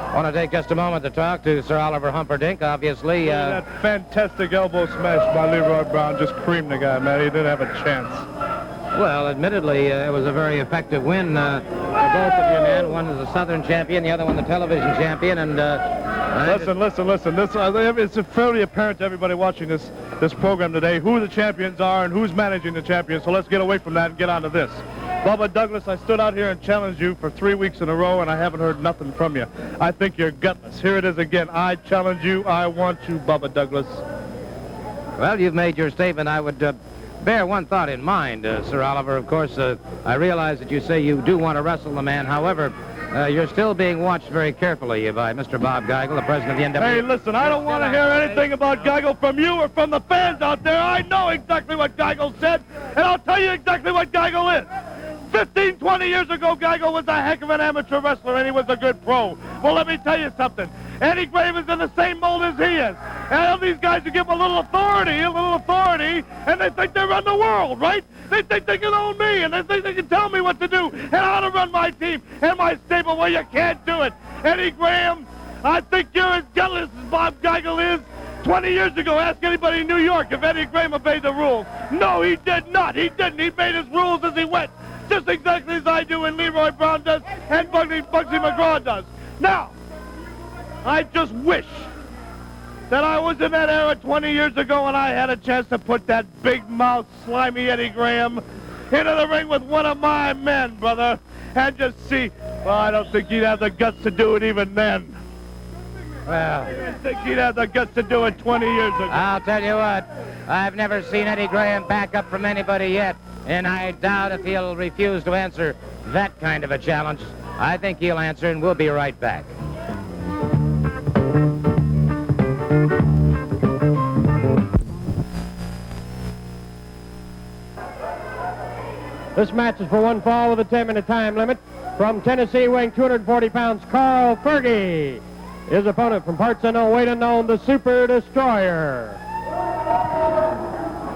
I want to take just a moment to talk to Sir Oliver Humperdinck. Obviously, that fantastic elbow smash by Leroy Brown just creamed the guy, man. He didn't have a chance. Well, admittedly, it was a very effective win for both of you men. One is the Southern champion, the other one the television champion. And listen. It's fairly apparent to everybody watching this program today who the champions are and who's managing the champions. So let's get away from that and get on to this. Bubba Douglas, I stood out here and challenged you for 3 weeks in a row, and I haven't heard nothing from you. I think you're gutless. Here it is again. I challenge you. I want you, Bubba Douglas. Well, you've made your statement. I would bear one thought in mind, Sir Oliver. Of course, I realize that you say you do want to wrestle the man. However, you're still being watched very carefully by Mr. Bob Geigel, the president of the NWA. Hey, listen, I don't want to hear anything about Geigel from you or from the fans out there. I know exactly what Geigel said, and I'll tell you exactly what Geigel is. 15, 20 years ago, Geigel was a heck of an amateur wrestler, and he was a good pro. Well, let me tell you something. Eddie Graham is in the same mold as he is. And all these guys who give him a little authority, and they think they run the world, right? They think they can own me, and they think they can tell me what to do and how to run my team and my stable. Well, you can't do it. Eddie Graham, I think you're as gutless as Bob Geigel is. 20 years ago, ask anybody in New York if Eddie Graham obeyed the rules. No, he did not. He didn't. He made his rules as he went. Just exactly as I do and Leroy Brown does and Bugsy McGraw does. Now, I just wish that I was in that era 20 years ago and I had a chance to put that big mouth, slimy Eddie Graham into the ring with one of my men, brother, and just see. Well, I don't think he'd have the guts to do it even then. Well, I didn't think he'd have the guts to do it 20 years ago. I'll tell you what, I've never seen Eddie Graham back up from anybody yet. And I doubt if he'll refuse to answer that kind of a challenge. I think he'll answer, and we'll be right back. This match is for one fall with a 10-minute time limit. From Tennessee, weighing 240 pounds, Carl Fergie. His opponent from parts unknown, weight unknown, the Super Destroyer.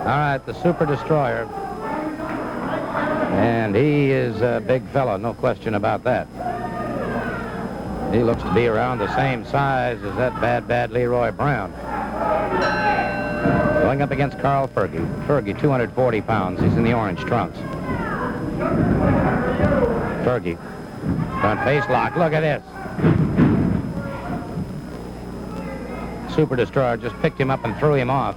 All right, the Super Destroyer. And he is a big fella, no question about that. He looks to be around the same size as that bad Leroy Brown. Going up against Carl Fergie. Fergie, 240 pounds. He's in the orange trunks. Fergie. Front face lock. Look at this. Super Destroyer just picked him up and threw him off.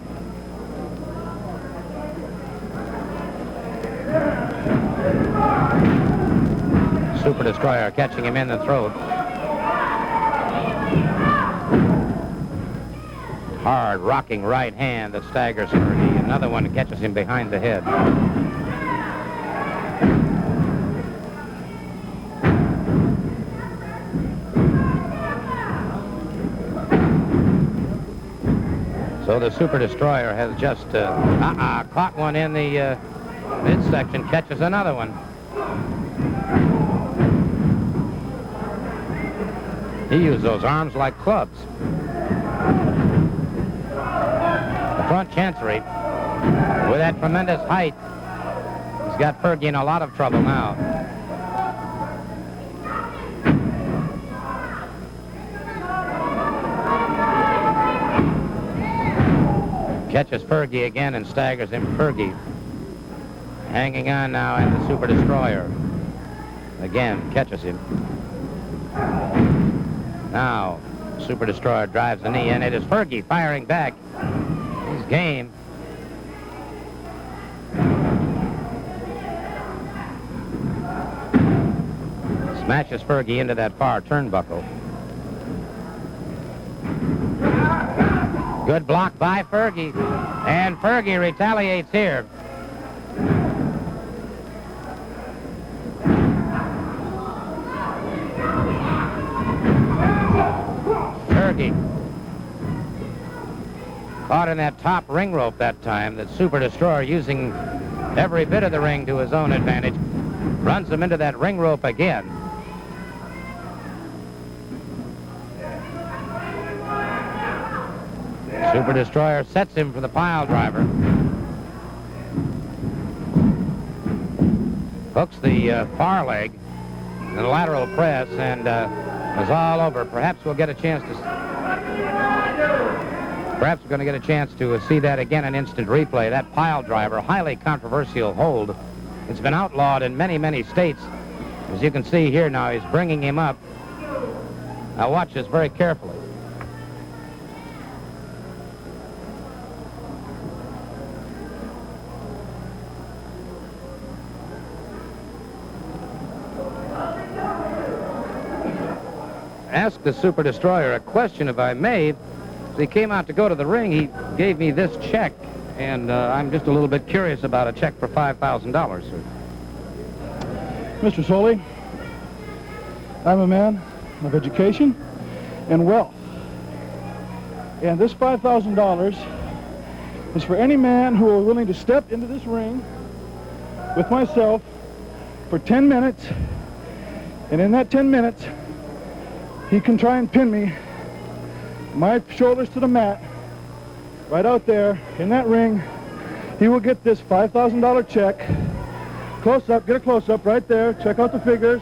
Super Destroyer catching him in the throat. Hard rocking right hand that staggers Fergie. Another one that catches him behind the head. So the Super Destroyer has just caught one in the midsection, catches another one. He used those arms like clubs. The front chancery, with that tremendous height, has got Fergie in a lot of trouble now. Catches Fergie again and staggers him. Fergie hanging on now in the Super Destroyer. Again, catches him. Now, Super Destroyer drives the knee in. It is Fergie firing back. He's game. Smashes Fergie into that far turnbuckle. Good block by Fergie. And Fergie retaliates here. Fergie caught in that top ring rope that time. The Super Destroyer using every bit of the ring to his own advantage. Runs him into that ring rope again. Super Destroyer sets him for the pile driver. Hooks the far leg in the lateral press and is all over. Perhaps we'll get a chance to... Perhaps we're going to get a chance to see that again in instant replay. That pile driver, highly controversial hold. It's been outlawed in many, many states. As you can see here now, he's bringing him up. Now watch this very carefully. Ask the Super Destroyer a question, if I may. As he came out to go to the ring, he gave me this check, and I'm just a little bit curious about a check for $5,000, sir. Mr. Soley, I'm a man of education and wealth. And this $5,000 is for any man who are willing to step into this ring with myself for 10 minutes, and in that 10 minutes, he can try and pin me, my shoulders to the mat, right out there in that ring. He will get this $5,000 check. Close up, get a close up right there. Check out the figures.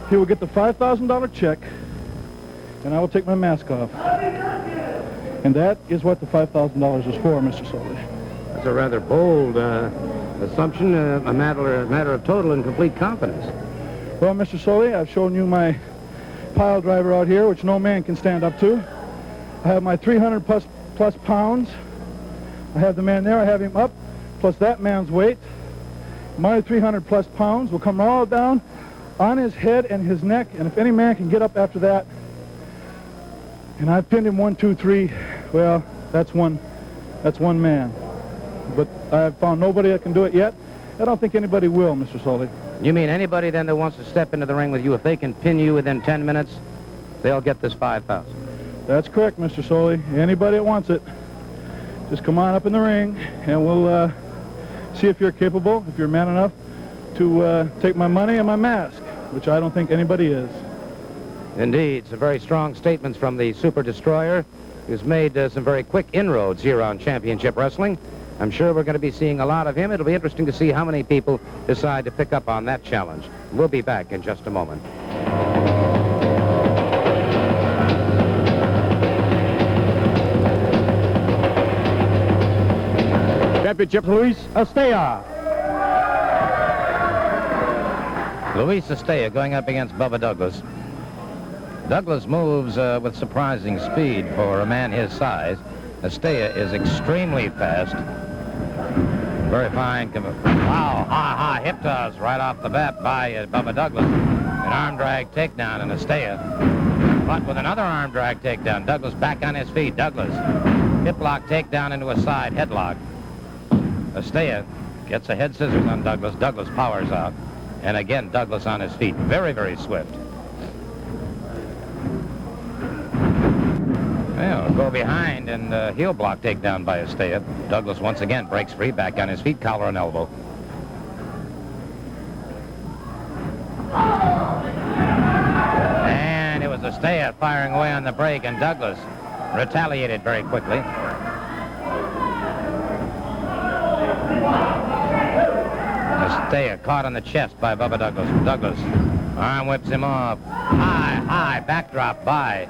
He will get the $5,000 check, and I will take my mask off. And that is what the $5,000 is for, Mr. Soley. That's a rather bold assumption, a matter of total and complete confidence. Well, Mr. Soley, I've shown you my pile driver out here, which no man can stand up to. I have my 300 plus pounds. I have the man there. I have him up, plus that man's weight. My 300 plus pounds will come all down on his head and his neck, and if any man can get up after that, and I pinned him 1, 2, 3, well, that's one man. But I've found nobody that can do it yet. I don't think anybody will, Mr. Soley. You mean anybody then that wants to step into the ring with you, if they can pin you within 10 minutes, they'll get this $5,000? That's correct, Mr. Soley. Anybody that wants it, just come on up in the ring, and we'll see if you're capable, if you're man enough, to take my money and my mask, which I don't think anybody is. Indeed, some very strong statements from the Super Destroyer, who's made some very quick inroads here on Championship Wrestling. I'm sure we're going to be seeing a lot of him. It'll be interesting to see how many people decide to pick up on that challenge. We'll be back in just a moment. Championship, Luis Estella. Luis Estella going up against Bubba Douglas. Douglas moves with surprising speed for a man his size. Estella is extremely fast. Very fine. Wow, high hip toss right off the bat by Bubba Douglas. An arm drag takedown and Estella. But with another arm drag takedown. Douglas back on his feet. Douglas. Hip lock takedown into a side headlock. Estella gets a head scissors on Douglas. Douglas powers out. And again, Douglas on his feet. Very, very swift. Well, go behind and heel block takedown by Estella. Douglas once again breaks free, back on his feet, collar and elbow. And it was Estella firing away on the break, and Douglas retaliated very quickly. Estella caught on the chest by Bubba Douglas. Douglas arm whips him off. High backdrop by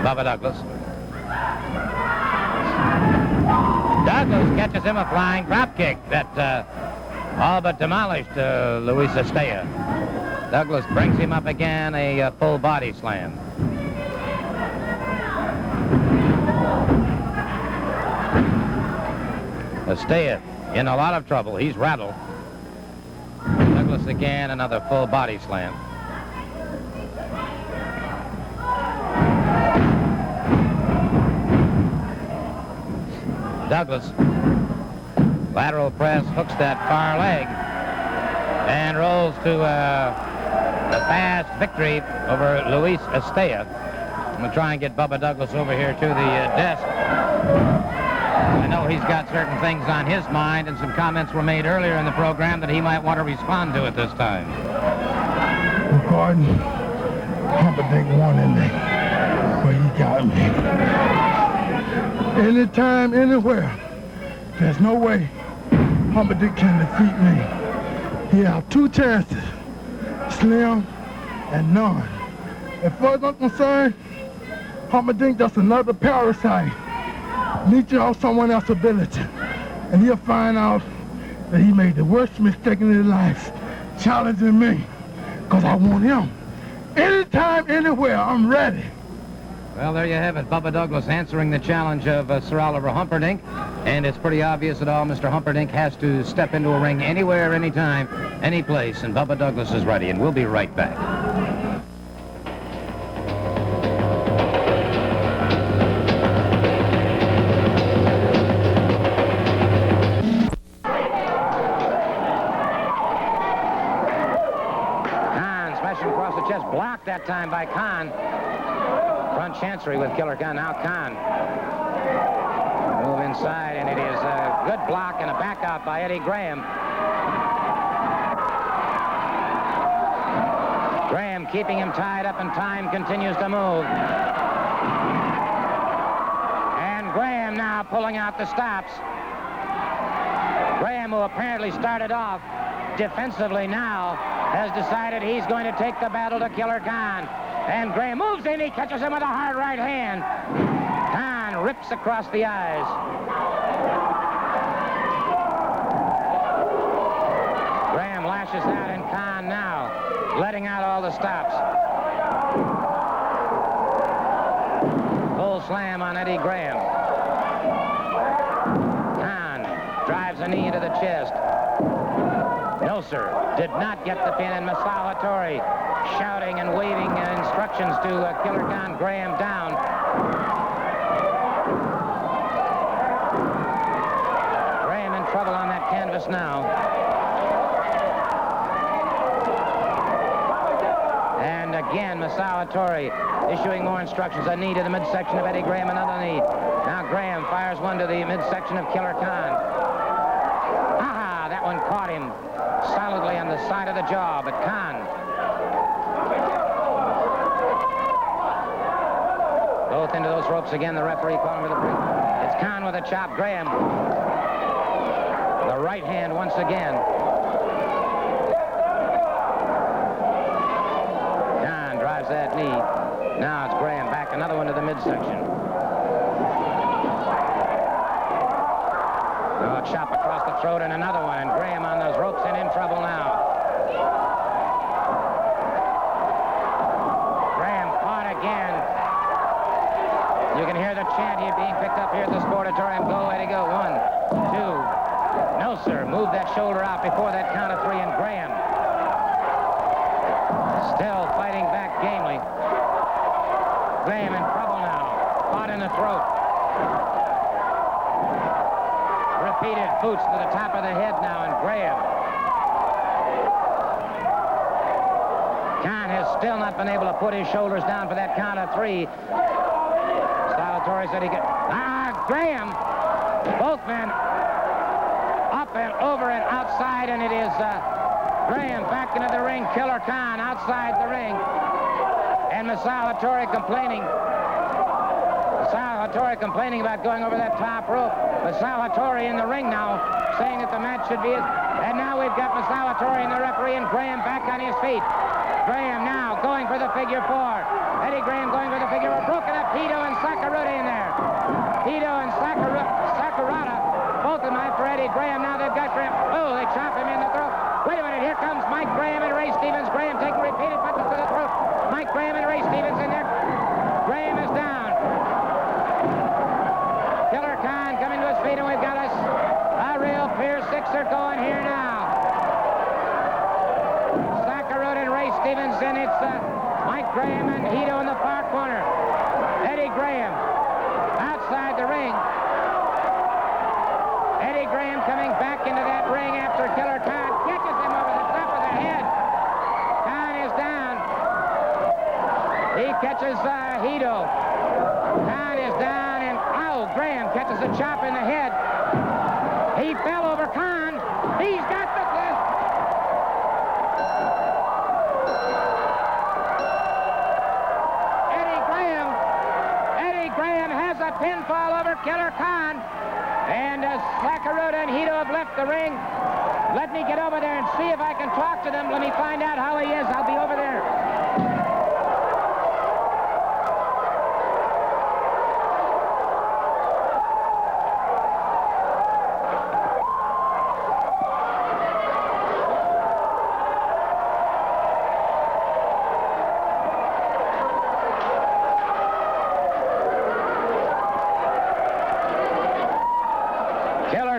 Bubba Douglas. Douglas catches him a flying drop kick that all but demolished Luis Estella. Douglas brings him up again, a full body slam. Estella in a lot of trouble. He's rattled. Douglas again, another full body slam. Douglas. Lateral press, hooks that far leg, and rolls to a fast victory over Luis Estea. I'm going to try and get Bubba Douglas over here to the desk. I know he's got certain things on his mind, and some comments were made earlier in the program that he might want to respond to at this time. Gordon, Humperdinck won in there, but he got me. Anytime, anywhere, there's no way Humperdinck can defeat me. He have two chances, slim and none. As far as I'm concerned, Humperdinck just another parasite, leeching off someone else's ability. And he'll find out that he made the worst mistake in his life, challenging me, because I want him. Anytime, anywhere, I'm ready. Well, there you have it. Bubba Douglas answering the challenge of Sir Oliver Humperdinck. And it's pretty obvious that all Mr. Humperdinck has to step into a ring anywhere, anytime, any place. And Bubba Douglas is ready, and we'll be right back. Khan smashing across the chest, blocked that time by Khan. Front chancery with Killer Khan. Now Khan. Move inside, and it is a good block and a back out by Eddie Graham. Graham keeping him tied up, and time continues to move. And Graham now pulling out the stops. Graham, who apparently started off defensively, now has decided he's going to take the battle to Killer Khan. And Graham moves in, he catches him with a hard right hand. Khan rips across the eyes. Graham lashes out, and Khan now letting out all the stops. Full slam on Eddie Graham. Khan drives a knee into the chest. No, sir, did not get the pin, and Masao Hattori shouting and waving instructions to Killer Khan. Graham down. Graham in trouble on that canvas now. And again, Masao Hattori issuing more instructions. A knee to the midsection of Eddie Graham, another knee. Now Graham fires one to the midsection of Killer Khan. Aha, that one caught him solidly on the side of the jaw, but Khan both into those ropes again. The referee calling for the break. It's Khan with a chop. Graham. The right hand once again. Khan drives that knee. Now it's Graham back. Another one to the midsection. Oh, chop across the throat and another one. And Graham on those ropes and in trouble now. Graham caught again. You can hear the chant here being picked up here at the Sportatorium. Go, Eddie, go. 1, 2. No, sir. Move that shoulder out before that count of 3. And Graham still fighting back gamely. Graham in trouble now. Caught in the throat. Repeated boots to the top of the head now, and Graham. Khan has still not been able to put his shoulders down for that count of 3. Salvatore said he could. Graham. Both men up and over and outside, and it is Graham back into the ring. Killer Khan outside the ring. And Masao Hattori complaining. Masao Hattori complaining about going over that top rope. Masao Hattori in the ring now, saying that the match should be... And now we've got Masao Hattori and the referee, and Graham back on his feet. Graham now going for the figure 4. Eddie Graham going for the figure 4. Broken up Tito and Sakurada in there. Tito and Sakurada, both of them after Eddie Graham. Now they've got Graham. Oh, they chop him in the throat. Wait a minute, here comes Mike Graham and Ray Stevens. Graham taking repeated punches to the throat. Mike Graham and Ray Stevens in there. Graham is down. Killer Khan coming to his feet, and we've got us a real Pier 6er going here now. Sakurada and Ray Stevens, and it's Mike Graham and Hito in the far corner. Eddie Graham outside the ring. Eddie Graham coming back into that ring after Killer Khan catches him over the top of the head. Khan is down. He catches Hito. Khan is down, and ow, Graham catches a chop in the head. He fell over Khan. He's got the cliff. Eddie Graham has a pinfall over Killer Khan. And Slackaruda and Hito have left the ring. Let me get over there and see if I can talk to them. Let me find out how he is. I'll be over there.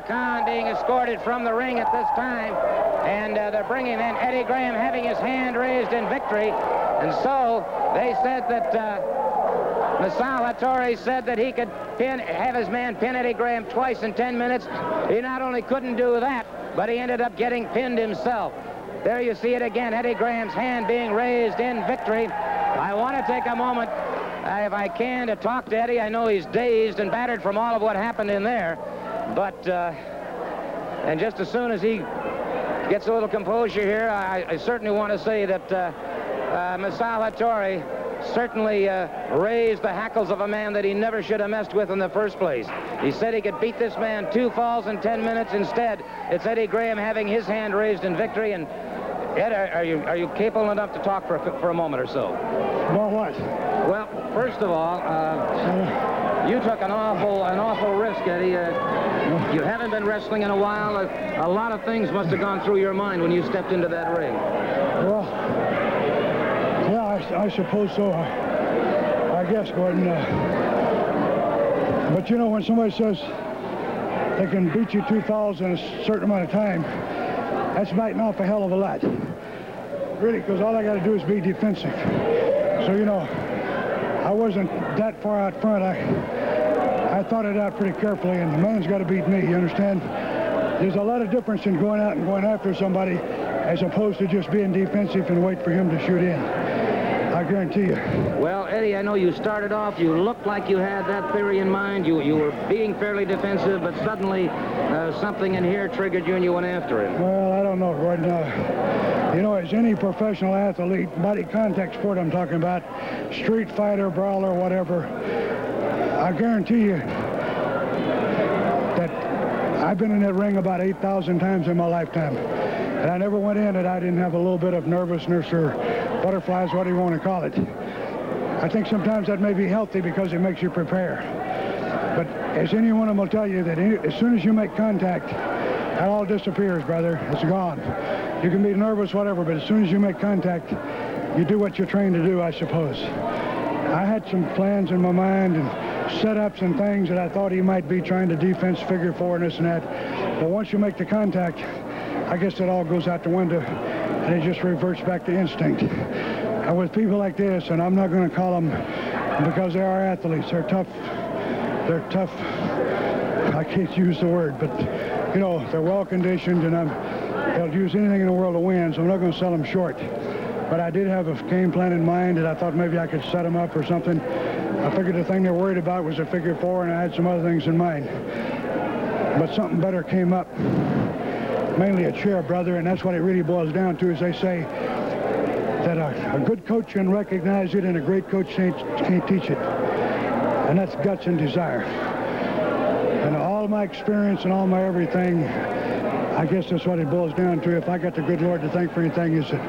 Khan being escorted from the ring at this time, and they're bringing in Eddie Graham having his hand raised in victory. And so they said that Masao Hattori said that he could have his man pin Eddie Graham twice in 10 minutes. He not only couldn't do that, but he ended up getting pinned himself. There you see it again, Eddie Graham's hand being raised in victory. I want to take a moment, if I can, to talk to Eddie. I know he's dazed and battered from all of what happened in there. But, and just as soon as he gets a little composure here, I certainly want to say that Masao Hattori certainly raised the hackles of a man that he never should have messed with in the first place. He said he could beat this man 2 falls in 10 minutes. Instead, it's Eddie Graham having his hand raised in victory. And Ed, are you capable enough to talk for a moment or so? About what? Well, first of all, you took an awful risk, Eddie. You haven't been wrestling in a while. A lot of things must have gone through your mind when you stepped into that ring. Well, yeah, I suppose so. I guess, Gordon. But you know, when somebody says they can beat you 2 fouls in a certain amount of time, that's biting off a hell of a lot. Really, because all I got to do is be defensive. So, you know, I wasn't that far out front. I thought it out pretty carefully, and the man's got to beat me, you understand? There's a lot of difference in going out and going after somebody as opposed to just being defensive and wait for him to shoot in. I guarantee you. Well, Eddie, I know you started off, you looked like you had that theory in mind. You were being fairly defensive, but suddenly something in here triggered you and you went after him. Well, I don't know, Gordon. You know, as any professional athlete, body contact sport I'm talking about, street fighter, brawler, whatever, I guarantee you that I've been in that ring about 8,000 times in my lifetime. And I never went in that I didn't have a little bit of nervousness or butterflies, what do you want to call it. I think sometimes that may be healthy because it makes you prepare. But as any one of them will tell you, that as soon as you make contact, that all disappears, brother. It's gone. You can be nervous, whatever, but as soon as you make contact, you do what you're trained to do, I suppose. I had some plans in my mind and setups and things that I thought he might be trying to defense figure 4 and this and that. But once you make the contact, I guess it all goes out the window and it just reverts back to instinct. And with people like this, and I'm not going to call them, because they are athletes, they're tough. They're tough. I can't use the word, but, you know, they're well-conditioned, and they'll use anything in the world to win, so I'm not going to sell them short. But I did have a game plan in mind that I thought maybe I could set them up or something. I figured the thing they're worried about was a figure 4, and I had some other things in mind. But something better came up. Mainly a chair, brother, and that's what it really boils down to, is they say that a good coach can recognize it and a great coach can't teach it. And that's guts and desire. And all my experience and all my everything, I guess that's what it boils down to. If I got the good Lord to thank for anything, is that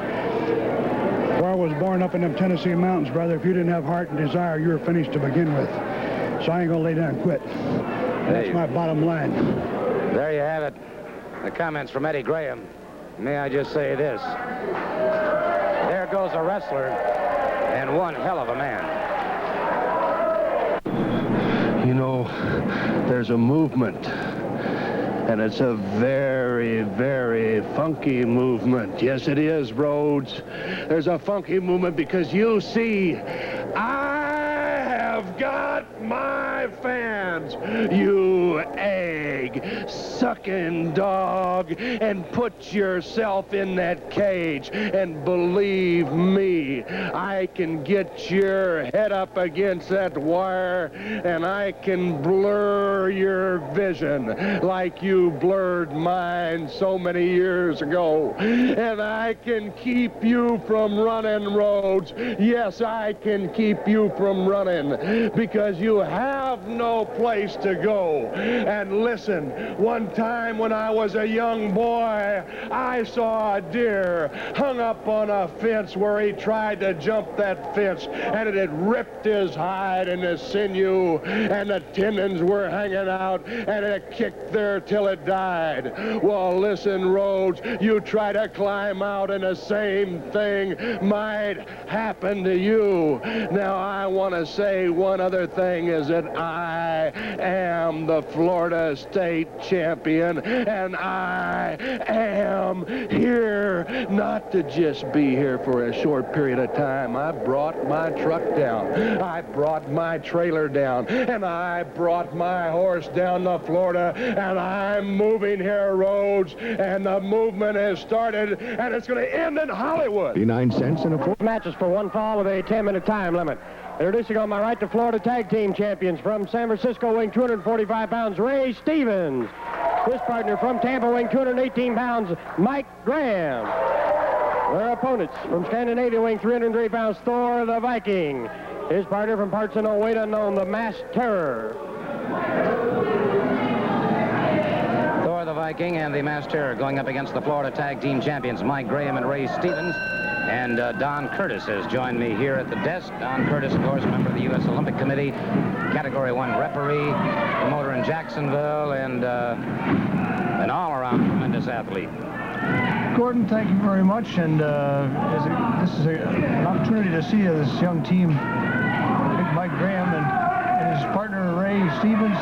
where I was born up in them Tennessee mountains, brother, if you didn't have heart and desire, you were finished to begin with. So I ain't gonna lay down and quit. That's my bottom line. There you have it. The comments from Eddie Graham. May I just say this? There goes a wrestler and one hell of a man. You know, there's a movement, and it's a very, very funky movement. Yes, it is, Rhodes. There's a funky movement because you see, I have got my fans, you egg sucking dog, and put yourself in that cage. And believe me, I can get your head up against that wire, and I can blur your vision like you blurred mine so many years ago. And I can keep you from running, Rhodes. Yes, I can keep you from running because you have no place to go. And listen, one time when I was a young boy, I saw a deer hung up on a fence where he tried to jump that fence, and it had ripped his hide and his sinew, and the tendons were hanging out, and it kicked there till it died. Well, listen, Rhodes, you try to climb out and the same thing might happen to you. Now, I want to say one other thing is that I am the Florida State champion, and I am here not to just be here for a short period of time. I brought my truck down. I brought my trailer down, and I brought my horse down to Florida, and I'm moving here, Rhodes, and the movement has started, and it's going to end in Hollywood. 89 cents in a four. Matches for one fall with a 10-minute time limit. Introducing on my right, the Florida Tag Team Champions from San Francisco, weighing 245 pounds, Ray Stevens. His partner from Tampa, weighing 218 pounds, Mike Graham. Their opponents from Scandinavia, weighing 303 pounds, Thor the Viking. His partner from parts of no weight unknown, the Masked Terror. Thor the Viking and the Masked Terror going up against the Florida Tag Team Champions, Mike Graham and Ray Stevens. And Don Curtis has joined me here at the desk. Don Curtis, of course, member of the U.S. Olympic Committee, Category 1 referee, promoter in Jacksonville, and an all-around tremendous athlete. Gordon, thank you very much. And this is an opportunity to see this young team, Mike Graham and his partner Ray Stevens,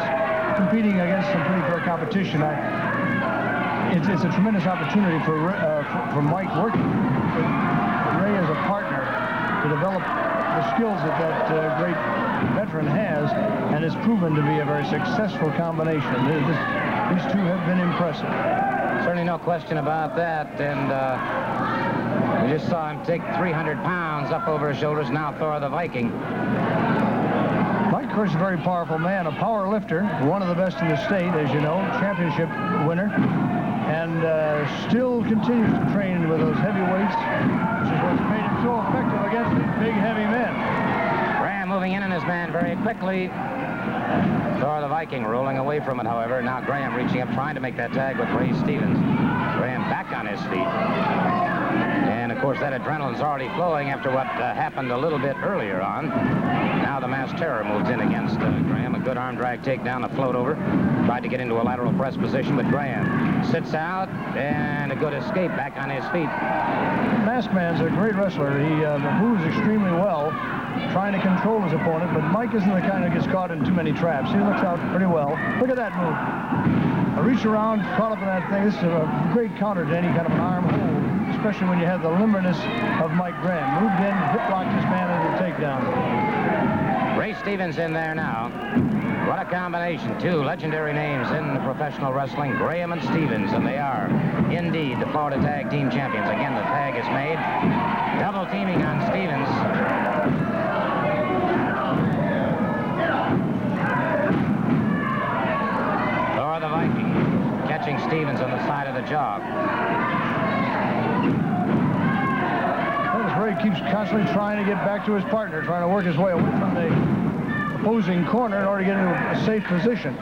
competing against some pretty fair competition. It's a tremendous opportunity for Mike working with Ray as a partner to develop the skills that great veteran has, and it's proven to be a very successful combination. These two have been impressive. Certainly no question about that, and we just saw him take 300 pounds up over his shoulders. Now Thor the Viking. Mike, of course, is a very powerful man, a power lifter, one of the best in the state, as you know, championship winner, and still continues to train with those heavy weights, which is what's made him so effective against these big, heavy men. Graham moving in on his man very quickly. Thor the Viking rolling away from it, however. Now Graham reaching up, trying to make that tag with Ray Stevens. Graham back on his feet. And, of course, that adrenaline's already flowing after what happened a little bit earlier on. Now the Masked Terror moves in against Graham. A good arm drag takedown, a float over. Tried to get into a lateral press position, but Graham sits out, and a good escape back on his feet. Masked Man's a great wrestler. He moves extremely well, trying to control his opponent, but Mike isn't the kind that gets caught in too many traps. He looks out pretty well. Look at that move. A reach around, caught up in that thing. This is a great counter to any kind of an arm hold, especially when you have the limberness of Mike Graham. Moved in, hip-locked his man into the takedown. Ray Stevens in there now. What a combination. Two legendary names in professional wrestling, Graham and Stevens, and they are indeed the Florida Tag Team Champions. Again, the tag is made. Double teaming on Stevens. Thor the Viking catching Stevens on the side of the jaw. Notice Ray keeps constantly trying to get back to his partner, trying to work his way away from the opposing corner in order to get into a safe position.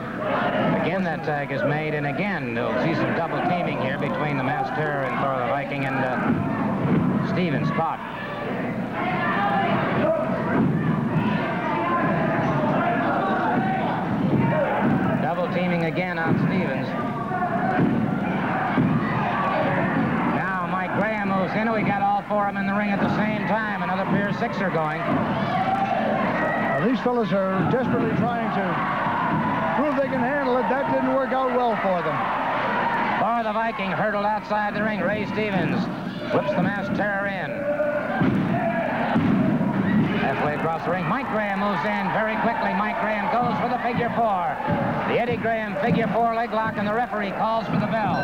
Again, that tag is made, and again, you'll see some double teaming here between the Masked Terror and Thor the Viking, and Stevens caught. Double teaming again on Stevens. Now Mike Graham moves in. We got all four of them in the ring at the same time. Another Pier 6er going. These fellas are desperately trying to prove they can handle it. That didn't work out well for them. Thor the Viking hurdled outside the ring. Ray Stevens whips the Masked Terror in. Halfway across the ring, Mike Graham moves in very quickly. Mike Graham goes for the figure 4. The Eddie Graham figure 4 leg lock, and the referee calls for the bell.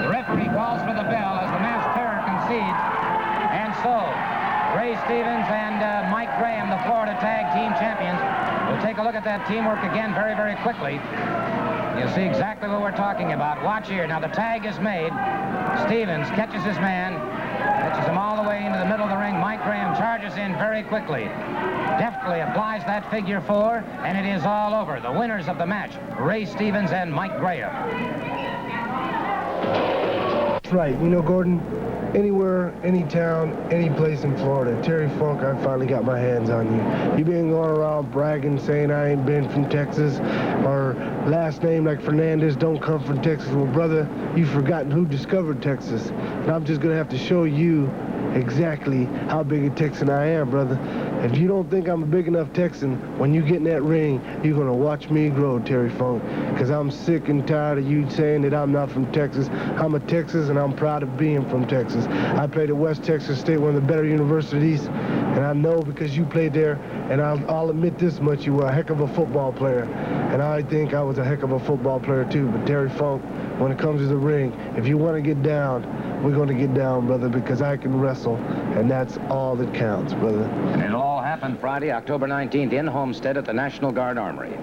The referee calls for the bell as the masked terror concedes. And so, Ray Stevens and Mike Graham, the Florida Tag Team Champions, will take a look at that teamwork again very, very quickly. You'll see exactly what we're talking about. Watch here. Now the tag is made. Stevens catches his man, catches him all the way into the middle of the ring. Mike Graham charges in very quickly, deftly applies that figure 4, and it is all over. The winners of the match, Ray Stevens and Mike Graham. That's right. You know, Gordon, anywhere, any town, any place in Florida, Terry Funk, I finally got my hands on you. You've been going around bragging, saying I ain't been from Texas, or last name like Fernandez don't come from Texas. Well, brother, you've forgotten who discovered Texas. And I'm just going to have to show you exactly how big a Texan I am, brother. If you don't think I'm a big enough Texan, when you get in that ring, you're going to watch me grow, Terry Funk, because I'm sick and tired of you saying that I'm not from Texas. I'm a Texas, and I'm proud of being from Texas. I played at West Texas State, one of the better universities, and I know because you played there, and I'll admit this much, you were a heck of a football player, and I think I was a heck of a football player too. But Terry Funk, when it comes to the ring, if you want to get down, we're going to get down, brother, because I can wrestle, and that's all that counts, brother. And it'll all happen Friday, October 19th in Homestead at the National Guard Armory.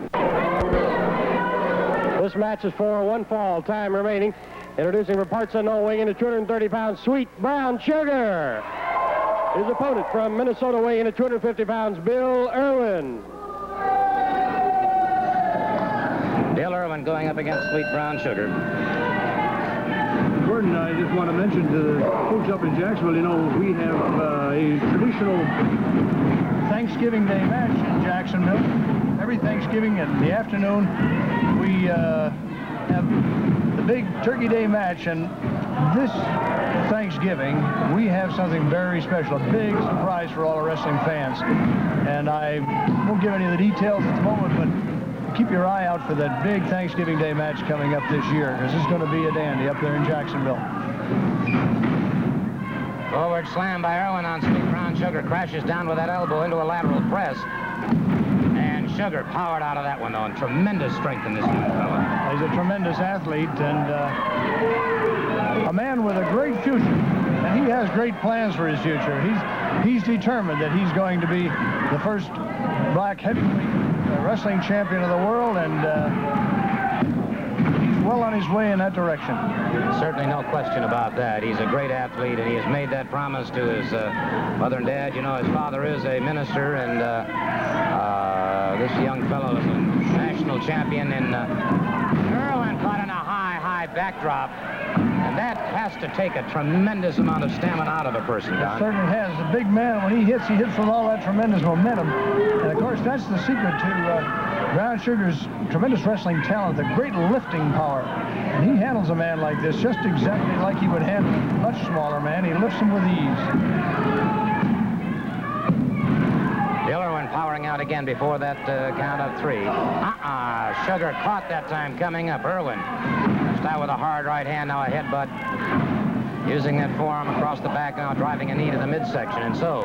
This match is for one fall, time remaining. Introducing for parts unknown, weighing in at 230 pounds, Sweet Brown Sugar. His opponent from Minnesota, weighing in at 250 pounds, Bill Irwin. Bill Irwin going up against Sweet Brown Sugar. Gordon, I just want to mention to the folks up in Jacksonville, you know, we have a traditional Thanksgiving Day match in Jacksonville. Every Thanksgiving in the afternoon, we have the big Turkey Day match, and this Thanksgiving, we have something very special, a big surprise for all the wrestling fans. And I won't give any of the details at the moment, but keep your eye out for that big Thanksgiving Day match coming up this year, because it's going to be a dandy up there in Jacksonville. Forward slam by Irwin on Sweet Brown Sugar, crashes down with that elbow into a lateral press. And Sugar powered out of that one, though, and tremendous strength in this young fella. He's a tremendous athlete and a man with a great future. And he has great plans for his future. He's determined that he's going to be the first black heavyweight wrestling champion of the world, and he's well on his way in that direction. Certainly no question about that. He's a great athlete, and he has made that promise to his mother and dad. You know, his father is a minister, and this young fellow is a national champion in Irwin, caught in a high backdrop. And that has to take a tremendous amount of stamina out of a person, Don. It certainly has. The big man, when he hits with all that tremendous momentum. And, of course, that's the secret to Brown Sugar's tremendous wrestling talent, the great lifting power. And he handles a man like this just exactly like he would handle a much smaller man. He lifts him with ease. Bill Irwin powering out again before that count of 3. Sugar caught that time coming up. Irwin out with a hard right hand, now a headbutt. Using that forearm across the back now, driving a knee to the midsection. And so,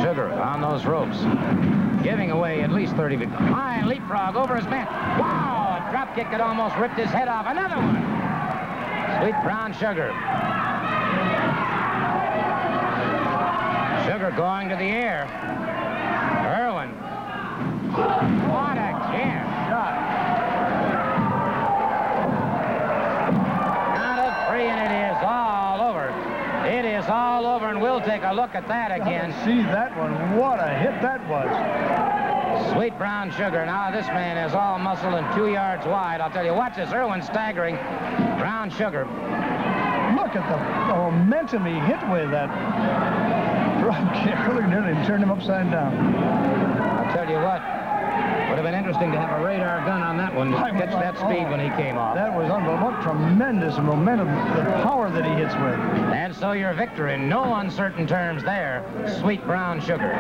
Sugar on those ropes, giving away at least 30 feet. High leapfrog over his man. Wow, a drop kick that almost ripped his head off. Another one. Sweet Brown Sugar. Sugar going to the air. Irwin. What a jam shot. And it is all over. It is all over, and we'll take a look at that again. See that one. What a hit that was. Sweet Brown Sugar. Now this man is all muscle and 2 yards wide. I'll tell you, watch this. Irwin staggering. Brown Sugar. Look at the momentum he hit with that drop kick. Nearly turned him upside down. I'll tell you what. Would have been interesting to have a radar gun on that one to catch that speed when he came off. That was unbelievable. What tremendous momentum, the power that he hits with. And so your victor in no uncertain terms there, Sweet Brown Sugar.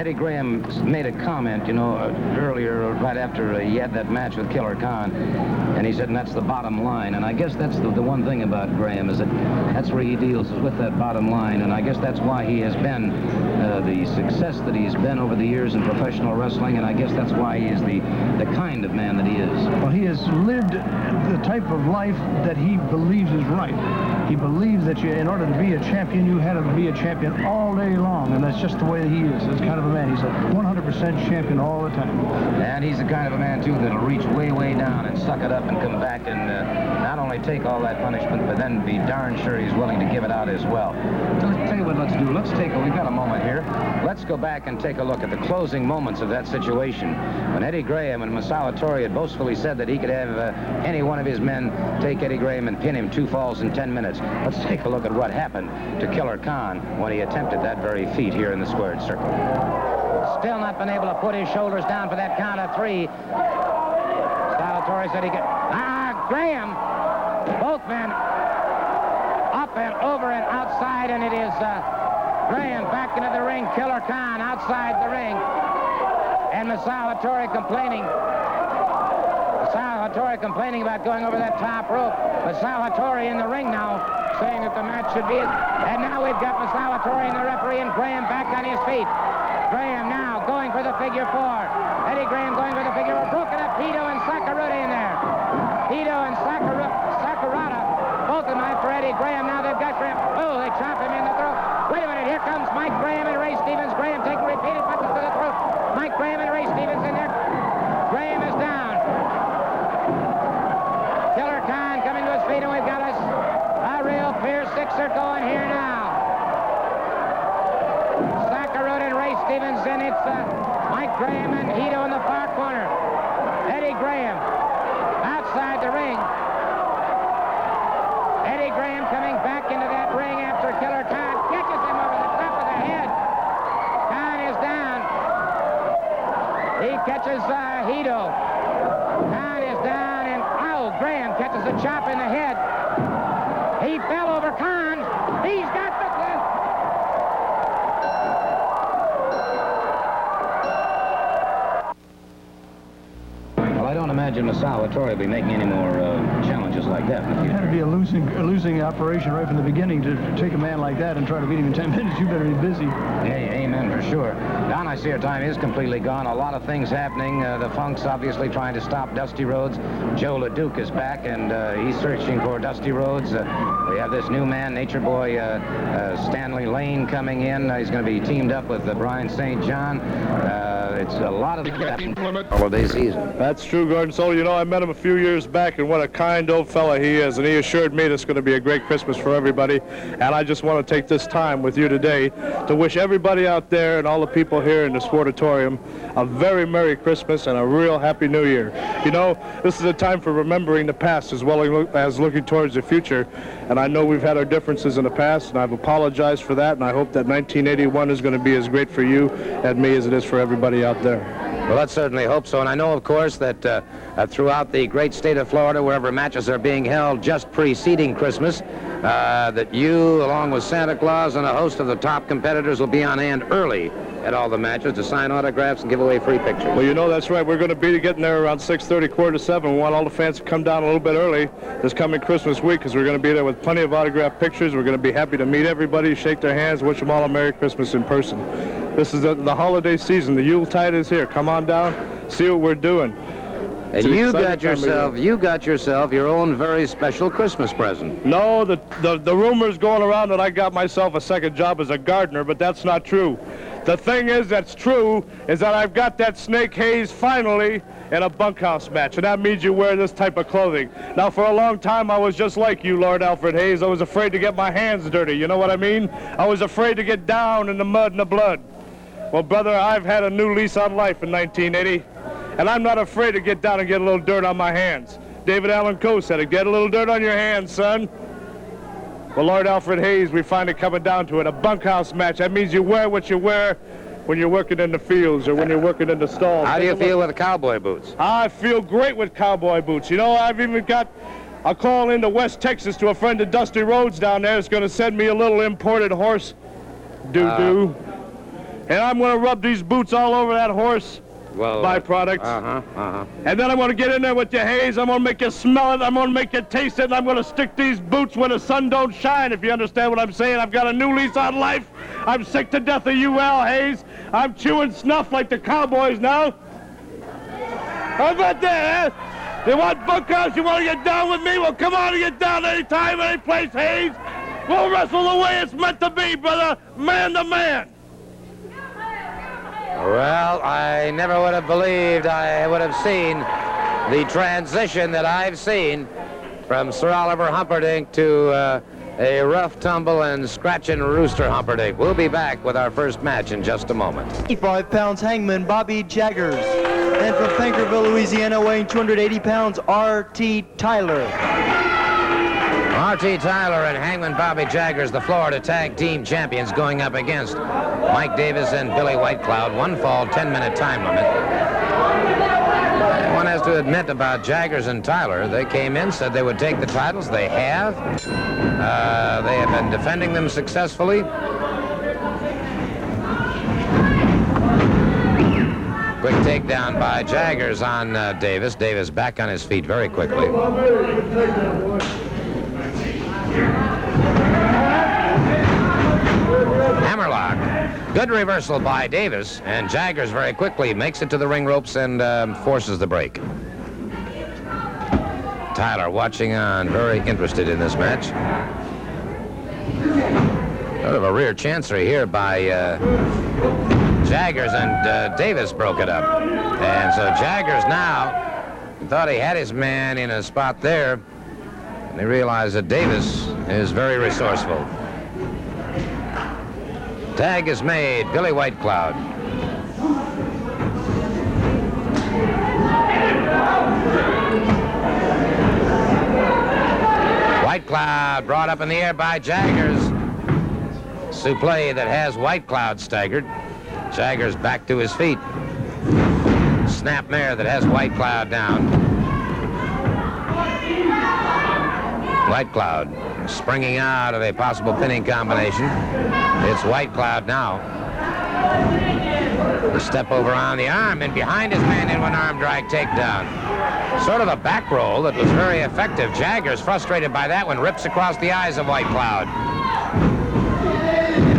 Eddie Graham made a comment, you know, earlier, right after he had that match with Killer Khan, and he said, and that's the bottom line. And I guess that's the one thing about Graham, is that that's where he deals, is with that bottom line. And I guess that's why he has been the success that he's been over the years in professional wrestling, and I guess that's why he is the kind of man that he is. Well, he has lived the type of life that he believes is right. He believes that in order to be a champion, you had to be a champion all day long, and that's just the way he is. That's kind of a man. He's a 100% champion all the time. And he's the kind of a man, too, that'll reach way, way down and suck it up and come back and not only take all that punishment, but then be darn sure he's willing to give it out as well. So let's tell you what let's do. We've got a moment here. Let's go back and take a look at the closing moments of that situation. When Eddie Graham and Masao Hattori had boastfully said that he could have any one of his men take Eddie Graham and pin him 2 falls in 10 minutes. Let's take a look at what happened to Killer Khan when he attempted that very feat here in the squared circle. Still not been able to put his shoulders down for that count of 3. Hattori said he could. Graham, both men up and over and outside, and it is Graham back into the ring, Killer Khan outside the ring, and Masao Hattori complaining. Masao Hattori complaining about going over that top rope. Masao Hattori in the ring now, saying that the match should be. And now we've got Masao Hattori and the referee, and Graham back on his feet. Graham now going for the figure 4. Eddie Graham going for the figure 4. Broken up Hito and Sakurada in there. Hito and Sakurada, both of them after Eddie Graham. Now they've got Graham. Oh, they chop him in the throat. Wait a minute, here comes Mike Graham and Ray Stevens. Graham taking repeated punches to the throat. Mike Graham and Ray Stevens in there. Graham is down. Killer Khan coming to his feet, and we've got a real fierce sixer going here now. Sakurada and Ray Stevens, and it's Mike Graham and Hito in the far corner. Eddie Graham outside the ring. Eddie Graham coming back into that ring after Killer Khan catches him over the top of the head. Khan is down. He catches Hito. Khan is down, and Graham catches a chop in the head. He fell over Khan. He's got the... Well, I don't imagine Masao Hattori will be making any more challenges like that in the It future. had to be a losing operation right from the beginning to take a man like that and try to beat him in 10 minutes. You better be busy. Hey, amen for sure. Don, I see our time is completely gone. A lot of things happening. The Funk's obviously trying to stop Dusty Rhodes. Joe LeDuc is back, and he's searching for Dusty Rhodes. We have this new man, Nature Boy Stanley Lane, coming in. He's going to be teamed up with Brian St. John. It's a lot of holiday season. That's true, Gordon Soul. You know, I met him a few years back, and what a kind old fella he is, and he assured me it's going to be a great Christmas for everybody. And I just want to take this time with you today to wish everybody out there and all the people here in the Sportatorium a very Merry Christmas and a real Happy New Year. You know, this is a time for remembering the past as well as looking towards the future. And I know we've had our differences in the past, and I've apologized for that, and I hope that 1981 is going to be as great for you and me as it is for everybody out there. Well, let's certainly hope so. And I know, of course, that throughout the great state of Florida, wherever matches are being held just preceding Christmas, that you, along with Santa Claus and a host of the top competitors, will be on hand early at all the matches to sign autographs and give away free pictures. Well, you know, that's right. We're going to be getting there around 6:30, 6:45. We want all the fans to come down a little bit early this coming Christmas week, because we're going to be there with plenty of autographed pictures. We're going to be happy to meet everybody, shake their hands, wish them all a Merry Christmas in person. This is the holiday season. The Yuletide is here. Come on down, see what we're doing. And you got yourself your own very special Christmas present. No, the rumor's going around that I got myself a second job as a gardener, but that's not true. The thing is that's true is that I've got that Snake Hayes finally in a bunkhouse match, and that means you wear this type of clothing. Now, for a long time, I was just like you, Lord Alfred Hayes. I was afraid to get my hands dirty, you know what I mean? I was afraid to get down in the mud and the blood. Well, brother, I've had a new lease on life in 1980, and I'm not afraid to get down and get a little dirt on my hands. David Allen Coe said it, get a little dirt on your hands, son. Well, Lord Alfred Hayes, we find it coming down to it, a bunkhouse match. That means you wear what you wear when you're working in the fields or when you're working in the stalls. How do you feel with the cowboy boots? I feel great with cowboy boots. You know, I've even got a call into West Texas to a friend of Dusty Rhodes down there. Is going to send me a little imported horse doo-doo. and I'm going to rub these boots all over that horse. Well, byproducts. And then I'm going to get in there with you, Hayes. I'm going to make you smell it. I'm going to make you taste it. And I'm going to stick these boots where the sun don't shine, if you understand what I'm saying. I've got a new lease on life. I'm sick to death of you, Al Hayes. I'm chewing snuff like the cowboys now. How about that, huh? You want bunkhouse? You want to get down with me? Well, come on and get down anytime, any place, Hayes. We'll wrestle the way it's meant to be, brother. Man to man. Well, I never would have believed I would have seen the transition that I've seen from Sir Oliver Humperdinck to a rough tumble and scratching Rooster Humperdinck. We'll be back with our first match in just a moment. 85 pounds Hangman Bobby Jaggers. And from Tankerville, Louisiana, weighing 280 pounds, R.T. Tyler. R.T. Tyler and Hangman Bobby Jaggers, the Florida Tag Team Champions, going up against Mike Davis and Billy Whitecloud. One fall, 10-minute time limit. One has to admit about Jaggers and Tyler. They came in, said they would take the titles. They have. They have been defending them successfully. Quick takedown by Jaggers on Davis. Davis back on his feet very quickly. Hammerlock. Good reversal by Davis, and Jaggers very quickly makes it to the ring ropes and forces the break. Tyler watching on, very interested in this match. Sort of a rear chancery here by Jaggers, and Davis broke it up. And so Jaggers now thought he had his man in a spot there, and he realized that Davis is very resourceful. Tag is made, Billy Whitecloud. Whitecloud brought up in the air by Jaggers. Suplex that has Whitecloud staggered. Jaggers back to his feet. Snapmare that has Whitecloud down. Whitecloud springing out of a possible pinning combination. It's Whitecloud now. The step over on the arm, and behind his man in one arm drag takedown. Sort of a back roll that was very effective. Jaggers, frustrated by that one, rips across the eyes of Whitecloud.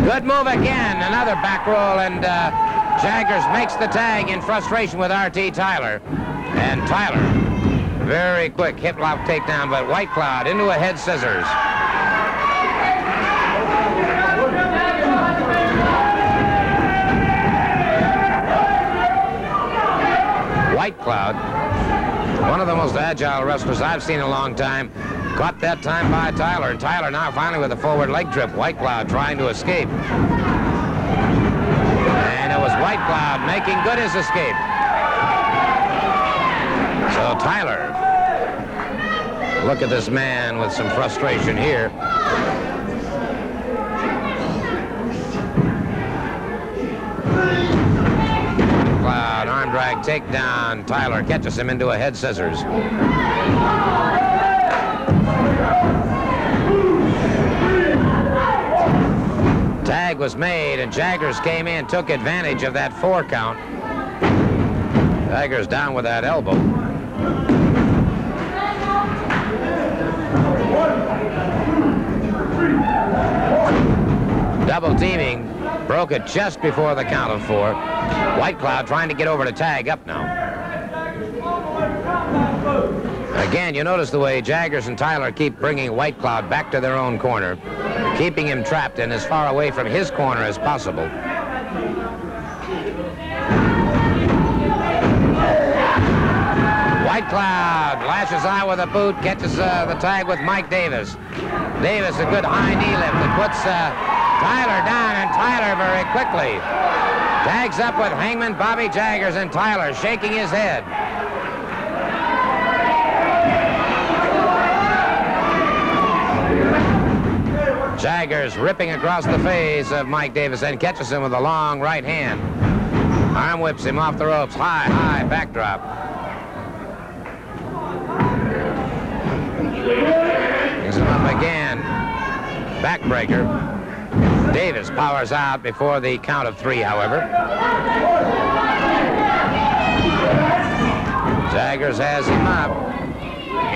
Good move again, another back roll, and Jaggers makes the tag in frustration with R.T. Tyler. And Tyler, very quick hip lock takedown, but Whitecloud into a head scissors. Whitecloud, one of the most agile wrestlers I've seen in a long time, caught that time by Tyler, and Tyler now finally with a forward leg trip. Whitecloud trying to escape. And it was Whitecloud making good his escape. So Tyler, look at this man with some frustration here. Whitecloud, arm drag takedown. Tyler catches him into a head scissors. Tag was made, and Jaggers came in, took advantage of that 4 count. Jaggers down with that elbow. Double teaming, broke it just before the count of 4. Whitecloud trying to get over to Tag, up now. Again, you notice the way Jaggers and Tyler keep bringing Whitecloud back to their own corner, keeping him trapped and as far away from his corner as possible. Whitecloud lashes out with a boot, catches the tag with Mike Davis. Davis, a good high knee lift that puts Tyler down, and Tyler very quickly tags up with Hangman Bobby Jaggers, and Tyler shaking his head. Jaggers ripping across the face of Mike Davis and catches him with a long right hand. Arm whips him off the ropes. High backdrop. Brings him up again. Backbreaker. Davis powers out before the count of 3, however. Jaggers has him up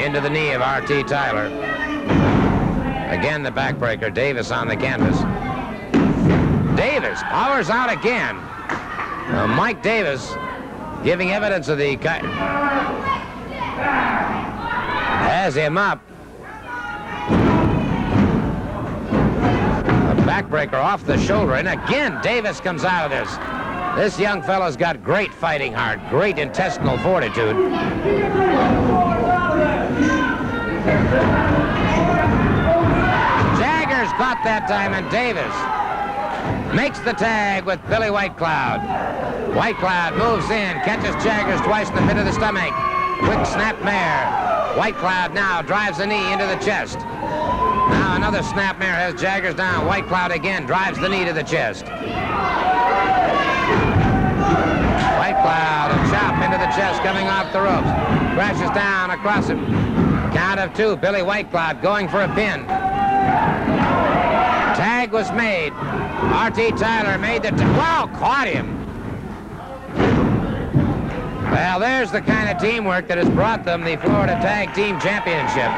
into the knee of R.T. Tyler. Again, the backbreaker. Davis on the canvas. Davis powers out again. Mike Davis giving evidence of the... Has him up. A backbreaker off the shoulder. And again, Davis comes out of this. This young fellow's got great fighting heart, great intestinal fortitude. Jaggers caught that time, and Davis makes the tag with Billy Whitecloud. Whitecloud moves in, catches Jaggers twice in the pit of the stomach. Quick snap mare. Whitecloud now drives the knee into the chest. Now another snap mare has Jaggers down. Whitecloud again drives the knee to the chest. Whitecloud, a chop into the chest coming off the ropes. Crashes down across him. Count of 2, Billy Whitecloud going for a pin. Tag was made. R.T. Tyler made the... Wow, caught him. Well, there's the kind of teamwork that has brought them the Florida Tag Team Championship.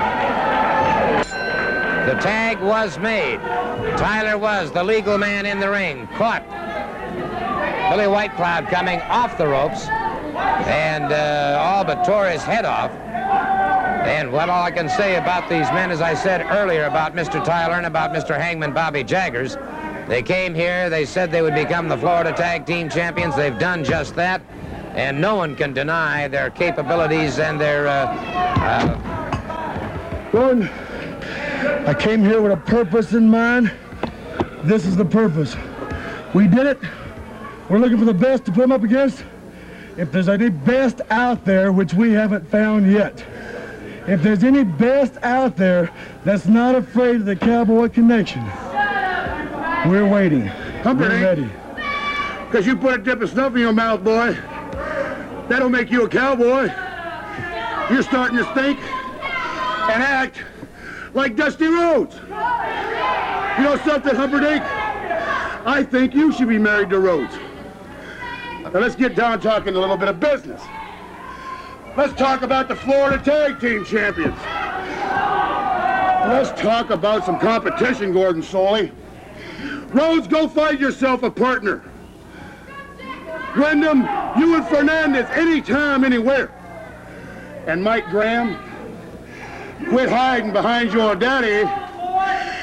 The tag was made. Tyler was the legal man in the ring. Caught Billy Whitecloud coming off the ropes and all but tore his head off. And what all I can say about these men, as I said earlier about Mr. Tyler and about Mr. Hangman Bobby Jaggers, they came here, they said they would become the Florida Tag Team Champions. They've done just that. And no one can deny their capabilities and their... Gordon, I came here with a purpose in mind. This is the purpose. We did it. We're looking for the best to put them up against. If there's any best out there, which we haven't found yet, if there's any best out there that's not afraid of the cowboy connection, we're waiting. We're ready. Because you put a dip of snuff in your mouth, boy. That'll make you a cowboy. You're starting to think and act like Dusty Rhodes. You know something, Humperdinck? I think you should be married to Rhodes. Now let's get down talking a little bit of business. Let's talk about the Florida Tag Team Champions. Let's talk about some competition, Gordon Soley. Rhodes, go find yourself a partner. Wyndham, you and Fernandez, anytime, anywhere. And Mike Graham, quit hiding behind your daddy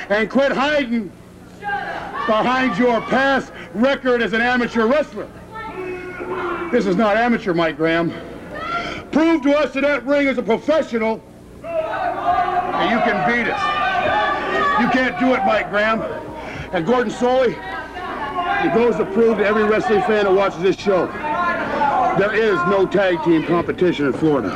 and quit hiding behind your past record as an amateur wrestler. This is not amateur, Mike Graham. Prove to us that ring is a professional and you can beat us. You can't do it, Mike Graham. And Gordon Soley, it goes to prove to every wrestling fan that watches this show, there is no tag team competition in Florida.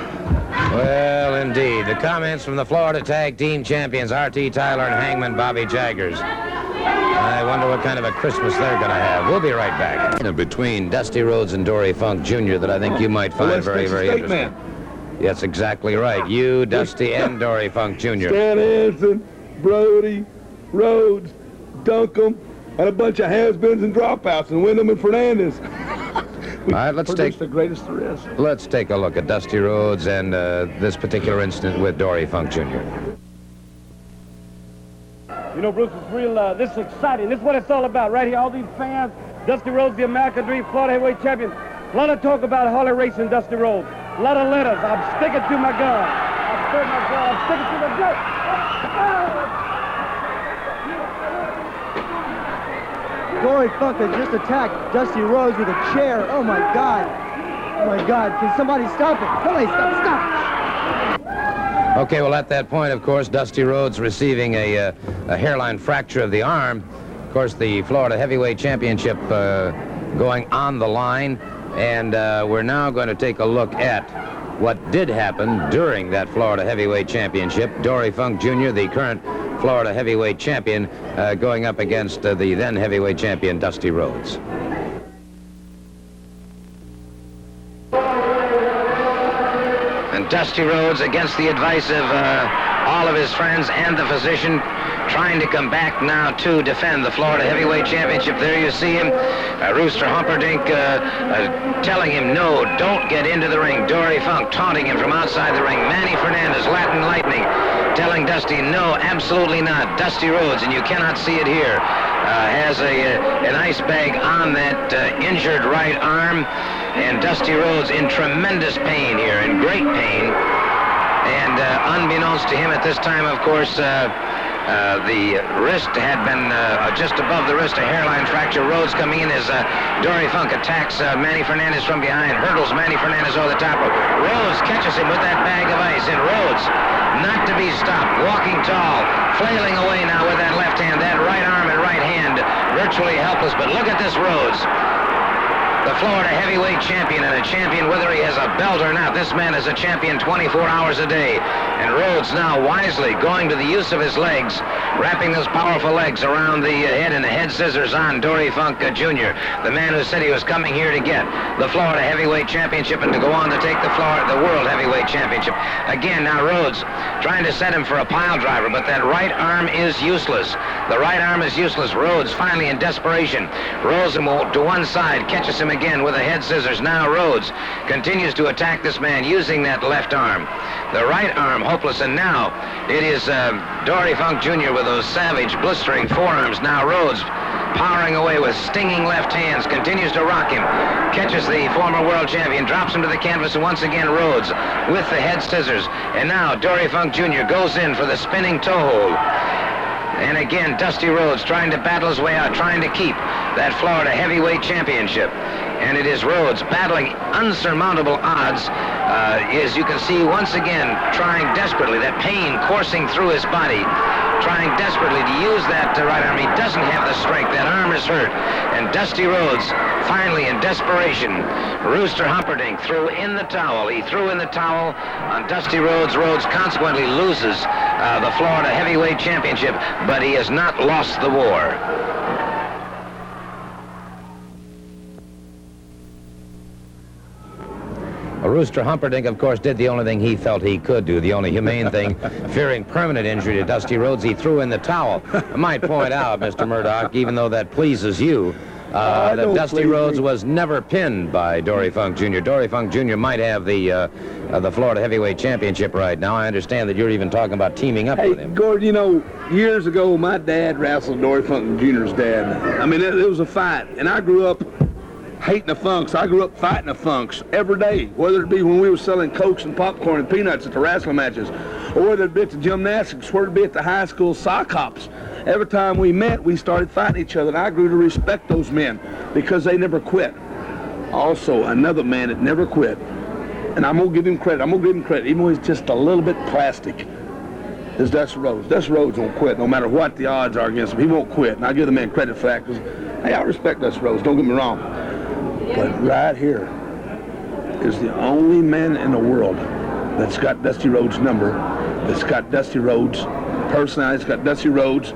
Well, indeed. The comments from the Florida Tag Team Champions, R.T. Tyler and Hangman Bobby Jaggers. I wonder what kind of a Christmas they're going to have. We'll be right back. Between Dusty Rhodes and Dory Funk Jr. that I think you might find very, very interesting. Man. That's exactly right. You, Dusty, and Dory Funk Jr. Stan Hansen, Brody, Rhodes, Duncombe, and a bunch of has-beens and dropouts, and Wyndham and Fernandez. All right, let's take the greatest there is. Let's take a look at Dusty Rhodes and this particular incident with Dory Funk Jr. You know, Bruce, it's real, this is exciting. This is what it's all about right here. All these fans, Dusty Rhodes, the American Dream, Florida Heavyweight Champion. A lot of talk about Harley racing, Dusty Rhodes. A lot of letters. I'm sticking to my gun. I'm sticking to the gun. Dory Funk has just attacked Dusty Rhodes with a chair. Oh my God. Oh my God. Can somebody stop it? Somebody stop it. Okay, well, at that point, of course, Dusty Rhodes receiving a hairline fracture of the arm. Of course, the Florida Heavyweight Championship going on the line. And we're now going to take a look at what did happen during that Florida Heavyweight Championship. Dory Funk Jr., the current Florida Heavyweight Champion, going up against the then Heavyweight Champion, Dusty Rhodes. And Dusty Rhodes, against the advice of all of his friends and the physician trying to come back now to defend the Florida Heavyweight Championship. There you see him, Rooster Humperdinck telling him, no, don't get into the ring. Dory Funk taunting him from outside the ring. Manny Fernandez, Latin Lightning, telling Dusty, no, absolutely not. Dusty Rhodes, and you cannot see it here, has an ice bag on that injured right arm, and Dusty Rhodes in tremendous pain here, in great pain. And unbeknownst to him at this time, of course, the wrist had been just above the wrist, a hairline fracture. Rhodes coming in as Dory Funk attacks Manny Fernandez from behind, hurdles Manny Fernandez over the top rope. Rhodes catches him with that bag of ice, and Rhodes, not to be stopped, walking tall, flailing away now with that left hand, that right arm and right hand, virtually helpless. But look at this Rhodes, the Florida heavyweight champion, and a champion whether he has a belt or not. This man is a champion 24 hours a day. And Rhodes now wisely going to the use of his legs, wrapping those powerful legs around the head and the head scissors on Dory Funk Jr., the man who said he was coming here to get the Florida heavyweight championship and to go on to take the world heavyweight championship. Again, now Rhodes trying to set him for a pile driver, but that right arm is useless. The right arm is useless. Rhodes finally in desperation rolls him to one side, catches him again with the head scissors. Now Rhodes continues to attack this man using that left arm. The right arm hopeless, and now it is Dory Funk Jr. with those savage, blistering forearms. Now Rhodes powering away with stinging left hands, continues to rock him, catches the former world champion, drops him to the canvas, and once again Rhodes with the head scissors. And now Dory Funk Jr. goes in for the spinning toe hold. And again, Dusty Rhodes trying to battle his way out, trying to keep that Florida heavyweight championship. And it is Rhodes battling unsurmountable odds, as you can see once again, trying desperately, that pain coursing through his body, trying desperately to use that right arm. He doesn't have the strength. That arm is hurt. And Dusty Rhodes, finally in desperation, Rooster Humperdinck threw in the towel. He threw in the towel on Dusty Rhodes. Rhodes consequently loses the Florida Heavyweight Championship, but he has not lost the war. Rooster Humperdinck, of course, did the only thing he felt he could do, the only humane thing. Fearing permanent injury to Dusty Rhodes, he threw in the towel. I might point out, Mr. Murdoch, even though that pleases you, that Dusty Rhodes was never pinned by Dory Funk Jr. Dory Funk Jr. might have the Florida Heavyweight Championship right now. I understand that you're even talking about teaming up with him. Hey, Gordon, you know, years ago, my dad wrestled Dory Funk Jr.'s dad. I mean, it was a fight, and I grew up hating the Funks. I grew up fighting the Funks every day, whether it be when we were selling Cokes and popcorn and peanuts at the wrestling matches, or whether it be at the gymnastics, or whether it be at the high school sock hops. Every time we met, we started fighting each other, and I grew to respect those men because they never quit. Also, another man that never quit, and I'm going to give him credit, even though he's just a little bit plastic, is Dusty Rhodes. Dusty Rhodes won't quit no matter what the odds are against him. He won't quit, and I give the man credit for that because, hey, I respect Dusty Rhodes, don't get me wrong. But right here is the only man in the world that's got Dusty Rhodes' number, that's got Dusty Rhodes' personality, that's got Dusty Rhodes'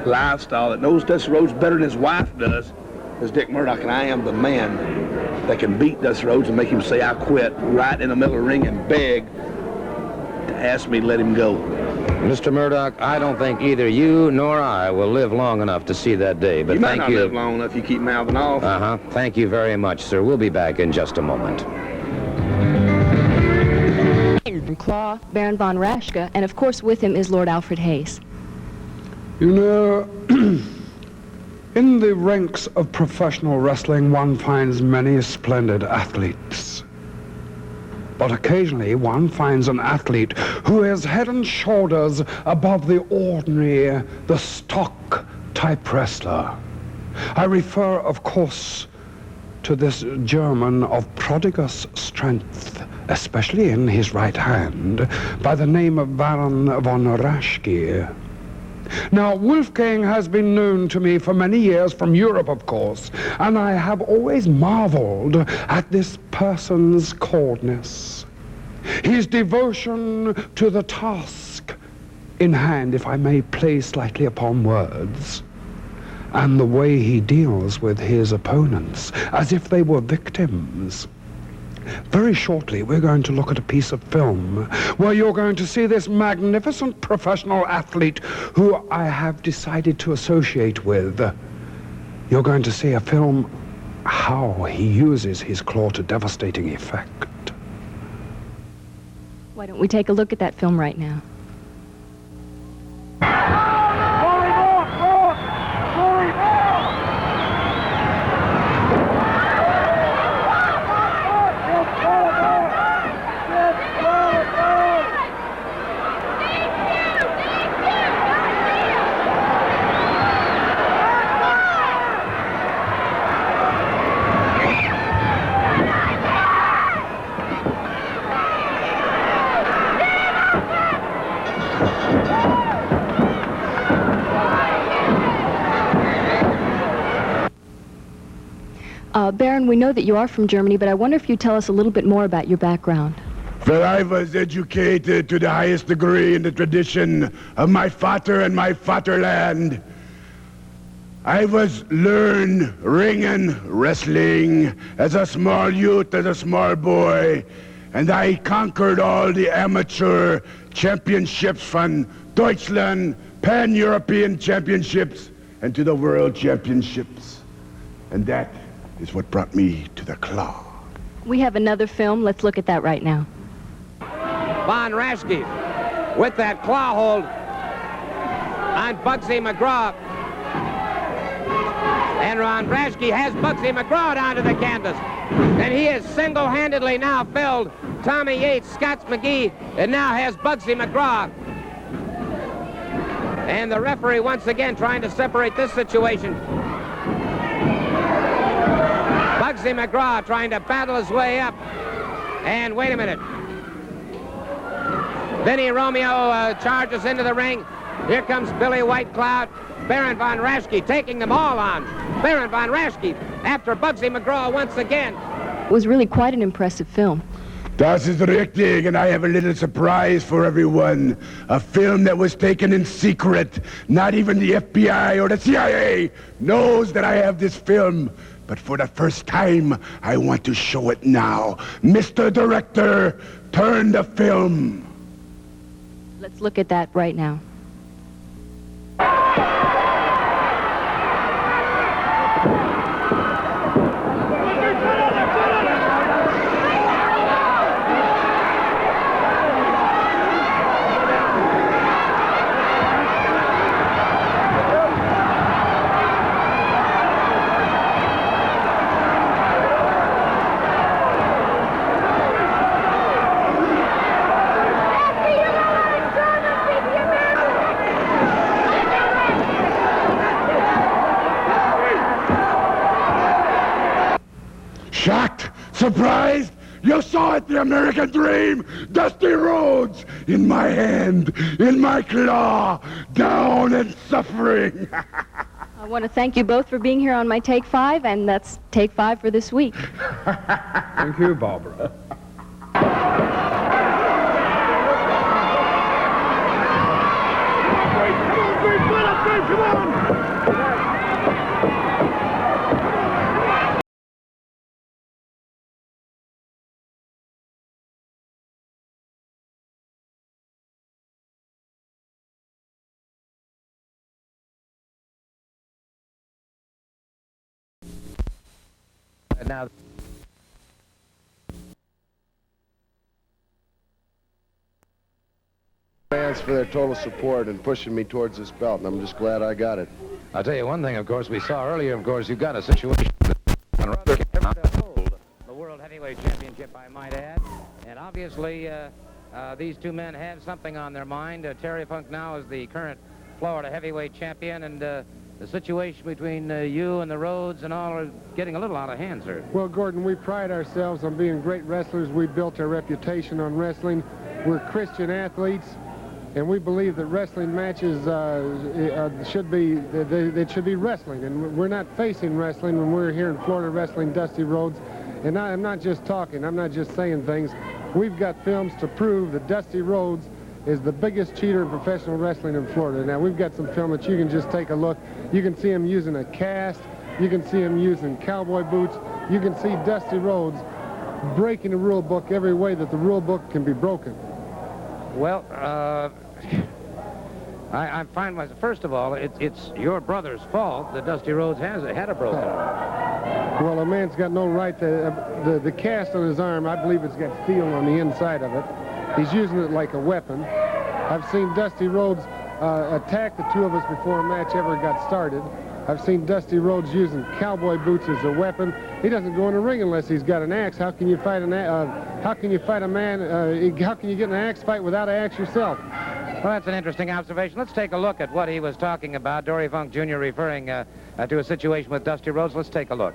lifestyle, that knows Dusty Rhodes better than his wife does, is Dick Murdoch. And I am the man that can beat Dusty Rhodes and make him say, I quit, right in the middle of the ring and beg to ask me to let him go. Mr. Murdoch, I don't think either you nor I will live long enough to see that day. But you might thank not you. live long enough if you keep mouthing off. Uh-huh. Thank you very much, sir. We'll be back in just a moment. From Claw, Baron von Raschke, and of course with him is Lord Alfred Hayes. You know, in the ranks of professional wrestling, one finds many splendid athletes. But occasionally one finds an athlete who is head and shoulders above the ordinary, the stock type wrestler. I refer, of course, to this German of prodigious strength, especially in his right hand, by the name of Baron von Raschke. Now, Wolfgang has been known to me for many years from Europe, of course, and I have always marveled at this person's coldness, his devotion to the task in hand, if I may play slightly upon words, and the way he deals with his opponents as if they were victims. Very shortly, we're going to look at a piece of film where you're going to see this magnificent professional athlete who I have decided to associate with. You're going to see a film how he uses his claw to devastating effect. Why don't we take a look at that film right now? Baron, we know that you are from Germany, but I wonder if you'd tell us a little bit more about your background. Well, I was educated to the highest degree in the tradition of my father and my fatherland. I was learned ringing, wrestling as a small youth, as a small boy, and I conquered all the amateur championships from Deutschland, pan-European championships, and to the world championships. And that is what brought me to the claw. We have another film. Let's look at that right now. Von Raschke with that claw hold on Bugsy McGraw. And Von Raschke has Bugsy McGraw down to the canvas. And he has single-handedly now filled Tommy Yates, Scotts McGee, and now has Bugsy McGraw. And the referee once again trying to separate this situation. Bugsy McGraw trying to battle his way up. And wait a minute. Vinnie Romeo charges into the ring. Here comes Billy Whitecloud. Baron Von Raschke taking them all on. Baron Von Raschke after Bugsy McGraw once again. It was really quite an impressive film. Das ist richtig, and I have a little surprise for everyone. A film that was taken in secret. Not even the FBI or the CIA knows that I have this film. But for the first time, I want to show it now. Mr. Director, turn the film. Let's look at that right now. Shocked? Surprised? You saw it, the American dream! Dusty Rhodes! In my hand, in my claw, down and suffering! I want to thank you both for being here on my Take 5, and that's Take 5 for this week. Thank you, Barbara. Come on! Now, fans for their total support and pushing me towards this belt, and I'm just glad I got it. I'll tell you one thing, of course, we saw earlier, of course, you've got a situation that to hold the World Heavyweight Championship, I might add. And obviously, these two men have something on their mind. Terry Funk now is the current Florida Heavyweight Champion, and the situation between you and the Rhodes and all are getting a little out of hand, sir. Well, Gordon, we pride ourselves on being great wrestlers. We built our reputation on wrestling. We're Christian athletes, and we believe that wrestling matches should be wrestling. And we're not facing wrestling when we're here in Florida wrestling Dusty Rhodes. And I'm not just talking. I'm not just saying things. We've got films to prove that Dusty Rhodes is the biggest cheater in professional wrestling in Florida. Now, we've got some film that you can just take a look. You can see him using a cast. You can see him using cowboy boots. You can see Dusty Rhodes breaking the rule book every way that the rule book can be broken? Well, I find myself, first of all, it's your brother's fault that Dusty Rhodes had a broken arm. Well, a man's got no right to... the cast on his arm, I believe it's got steel on the inside of it. He's using it like a weapon. I've seen Dusty Rhodes attack the two of us before a match ever got started. I've seen Dusty Rhodes using cowboy boots as a weapon. He doesn't go in the ring unless he's got an axe. How can you fight how can you fight a man? How can you get in an axe fight without an axe yourself? Well, that's an interesting observation. Let's take a look at what he was talking about. Dory Funk Jr. referring to a situation with Dusty Rhodes. Let's take a look.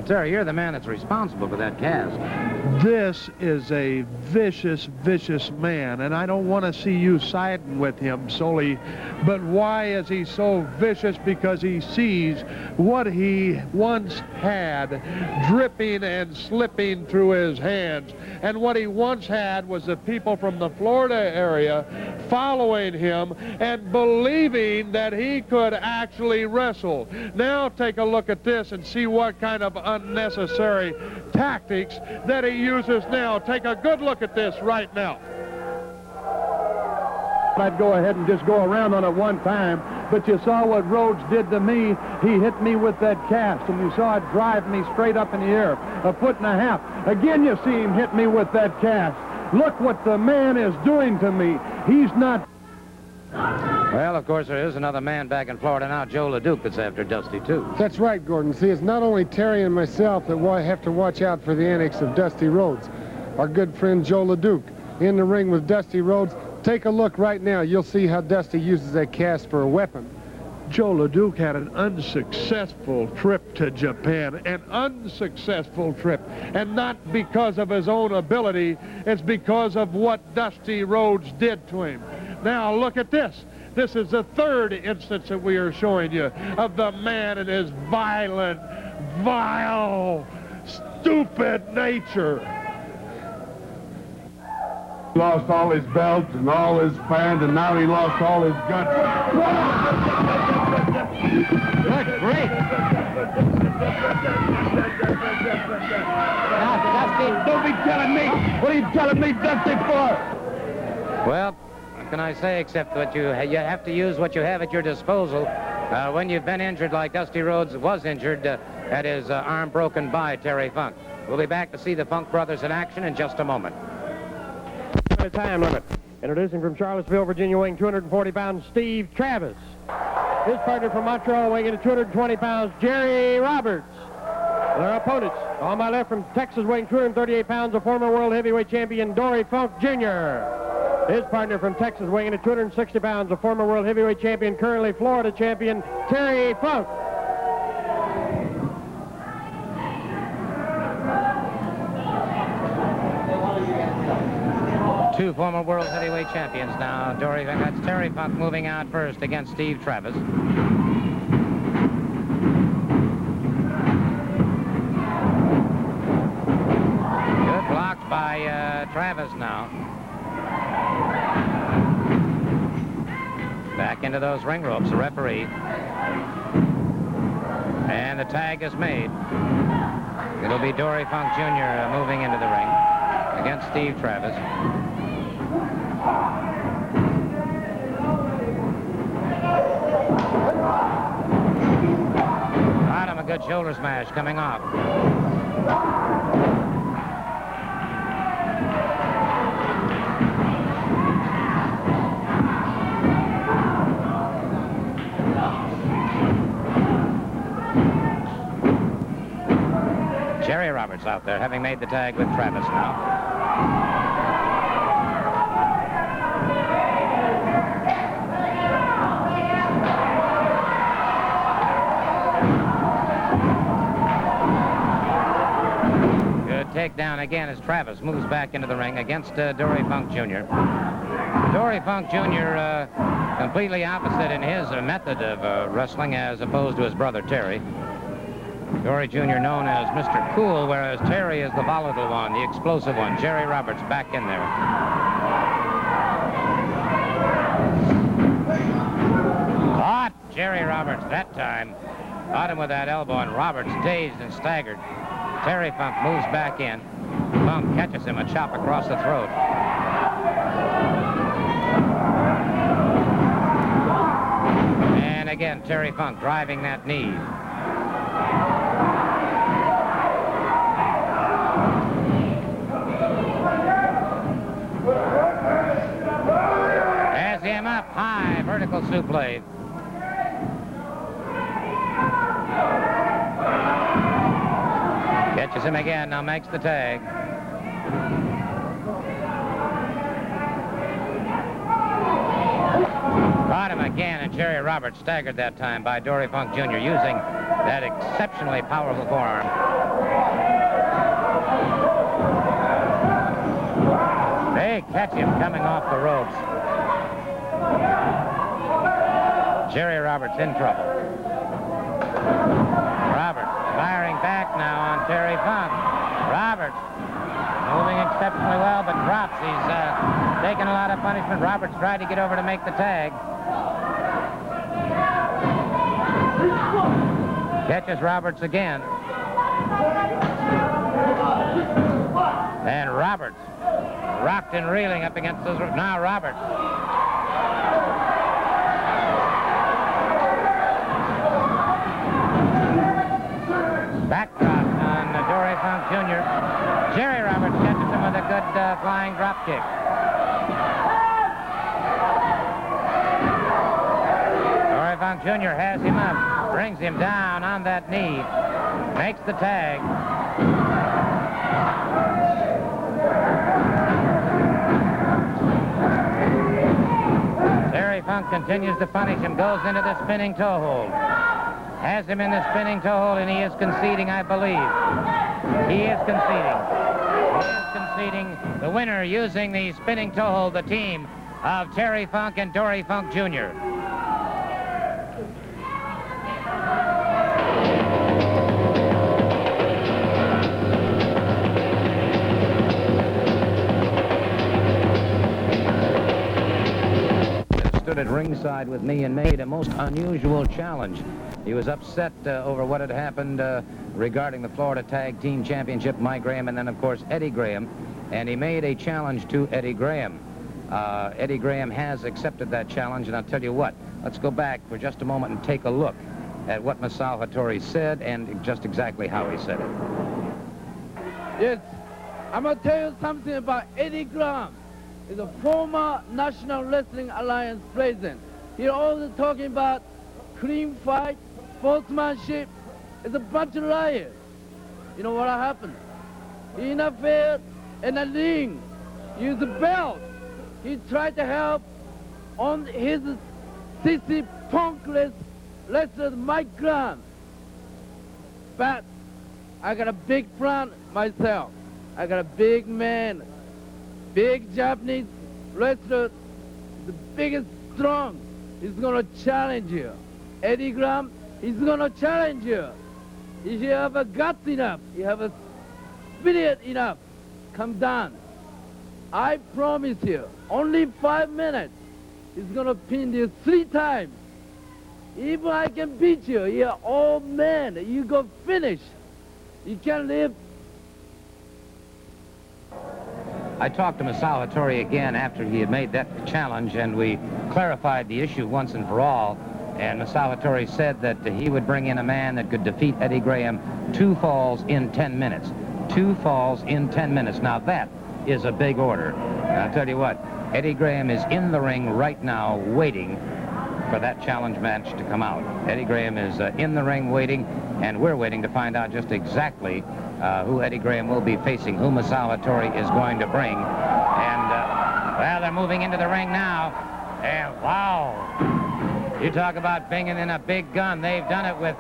Terry, you're the man that's responsible for that cast. This is a vicious, vicious man, and I don't want to see you siding with him solely, but why is he so vicious? Because he sees what he once had dripping and slipping through his hands, and what he once had was the people from the Florida area following him and believing that he could actually wrestle. Now take a look at this and see what kind of unnecessary tactics that he uses now. Take a good look at this right now. I'd go ahead and just go around on it one time, but you saw what Rhodes did to me. He hit me with that cast, and you saw it drive me straight up in the air, 1.5 feet. Again, you see him hit me with that cast. Look what the man is doing to me. He's not... Well, of course, there is another man back in Florida now, Joe LeDuc, that's after Dusty, too. That's right, Gordon. See, it's not only Terry and myself that have to watch out for the antics of Dusty Rhodes. Our good friend Joe LeDuc in the ring with Dusty Rhodes. Take a look right now. You'll see how Dusty uses that cast for a weapon. Joe LeDuc had an unsuccessful trip to Japan, an unsuccessful trip, and not because of his own ability, it's because of what Dusty Rhodes did to him. Now look at this. This is the third instance that we are showing you of the man and his violent, vile, stupid nature. He lost all his belts and all his fans, and now he lost all his guts. Good grief. Now, Dusty, don't be telling me. What are you telling me, Dusty, for? Well, what can I say except that you have to use what you have at your disposal when you've been injured like Dusty Rhodes was injured, had his arm broken by Terry Funk. We'll be back to see the Funk brothers in action in just a moment. Time limit. Introducing from Charlottesville, Virginia, weighing 240 pounds, Steve Travis. His partner from Montreal, weighing in at 220 pounds, Jerry Roberts. Their opponents, on my left from Texas, weighing 238 pounds, a former world heavyweight champion, Dory Funk Jr. His partner from Texas, weighing in at 260 pounds, a former world heavyweight champion, currently Florida champion, Terry Funk. Two former world heavyweight champions now. Dory Funk, that's Terry Funk moving out first against Steve Travis. Good blocked by Travis now. Back into those ring ropes, the referee. And the tag is made. It'll be Dory Funk Jr. moving into the ring against Steve Travis. Got him, a good shoulder smash coming off. Jerry Roberts out there, having made the tag with Travis now. Takedown again as Travis moves back into the ring against Dory Funk Jr. Dory Funk Jr. Completely opposite in his method of wrestling as opposed to his brother Terry. Dory Jr. known as Mr. Cool, whereas Terry is the volatile one, the explosive one. Jerry Roberts back in there. Caught Jerry Roberts that time. Caught him with that elbow, and Roberts dazed and staggered. Terry Funk moves back in. Funk catches him, a chop across the throat. And again, Terry Funk driving that knee. Has him up high, vertical suplex. Catches him again, now makes the tag. Caught him again, and Jerry Roberts staggered that time by Dory Funk Jr. using that exceptionally powerful forearm. They catch him coming off the ropes. Jerry Roberts in trouble. Roberts firing back now on Terry Funk. Roberts moving exceptionally well, but drops. He's taking a lot of punishment. Roberts tried to get over to make the tag. Catches Roberts again. And Roberts rocked and reeling up against those. Now Roberts. Backdrop on Dory Funk Jr. Jerry Roberts catches him with a good flying drop kick. Dory Funk Jr. has him up, brings him down on that knee, makes the tag. Terry Funk continues to punish him, goes into the spinning toe hold. Has him in the spinning toe hold, and he is conceding, I believe. He is conceding. He is conceding. The winner using the spinning toe hold, the team of Terry Funk and Dory Funk Jr. Stood at ringside with me and made a most unusual challenge. He was upset over what had happened regarding the Florida Tag Team Championship, Mike Graham, and then, of course, Eddie Graham. And he made a challenge to Eddie Graham. Eddie Graham has accepted that challenge, and I'll tell you what, let's go back for just a moment and take a look at what Masao Hattori said and just exactly how he said it. Yes, I'm going to tell you something about Eddie Graham. He's a former National Wrestling Alliance president. He's always talking about clean fight, sportsmanship. It's a bunch of liars. You know what happened? He interfered in the ring, used the belt. He tried to help on his sissy punkless wrestler Mike Graham. But I got a big front myself. I got a big man, big Japanese wrestler, the biggest strong. He's gonna challenge you. Eddie Graham, he's gonna challenge you. If you have a guts enough, you have a spirit enough, come down. I promise you, only 5 minutes, he's gonna pin you 3 times. If I can beat you, you're old man, you go finish. You can't live. I talked to Masao Hattori again after he had made that challenge, and we clarified the issue once and for all. And Masao Hattori said that he would bring in a man that could defeat Eddie Graham 2 falls in 10 minutes. 2 falls in 10 minutes. Now that is a big order. And I'll tell you what, Eddie Graham is in the ring right now waiting for that challenge match to come out. Eddie Graham is in the ring waiting, and we're waiting to find out just exactly who Eddie Graham will be facing, who Masao Hattori is going to bring. And, well, they're moving into the ring now. And, wow. You talk about bringing in a big gun. They've done it with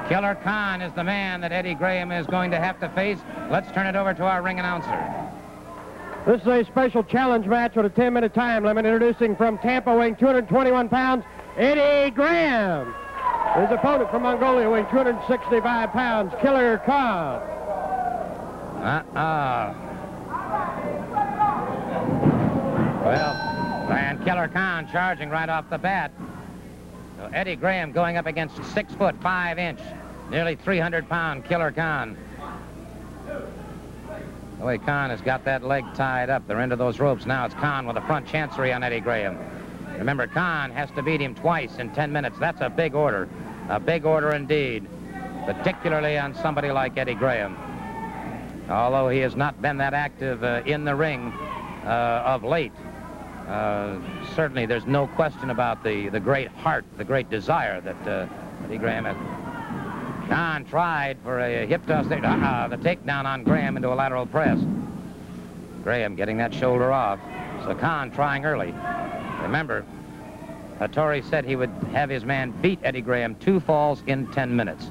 Killer Khan is the man that Eddie Graham is going to have to face. Let's turn it over to our ring announcer. This is a special challenge match with a 10-minute time limit. Introducing from Tampa, weighing 221 pounds, Eddie Graham. His opponent from Mongolia, weighing 265 pounds, Killer Khan. Well, and Killer Khan charging right off the bat. So Eddie Graham going up against 6 foot 5 inch, nearly 300-pound Killer Khan. The way Khan has got that leg tied up, they're into those ropes. Now it's Khan with a front chancery on Eddie Graham. Remember, Khan has to beat him twice in 10 minutes. That's a big order indeed, particularly on somebody like Eddie Graham. Although he has not been that active in the ring of late. Certainly there's no question about the great heart, the great desire that Eddie Graham has. Khan tried for a hip toss there. The takedown on Graham into a lateral press. Graham getting that shoulder off. So Khan trying early. Remember, Hattori said he would have his man beat Eddie Graham 2 falls in 10 minutes.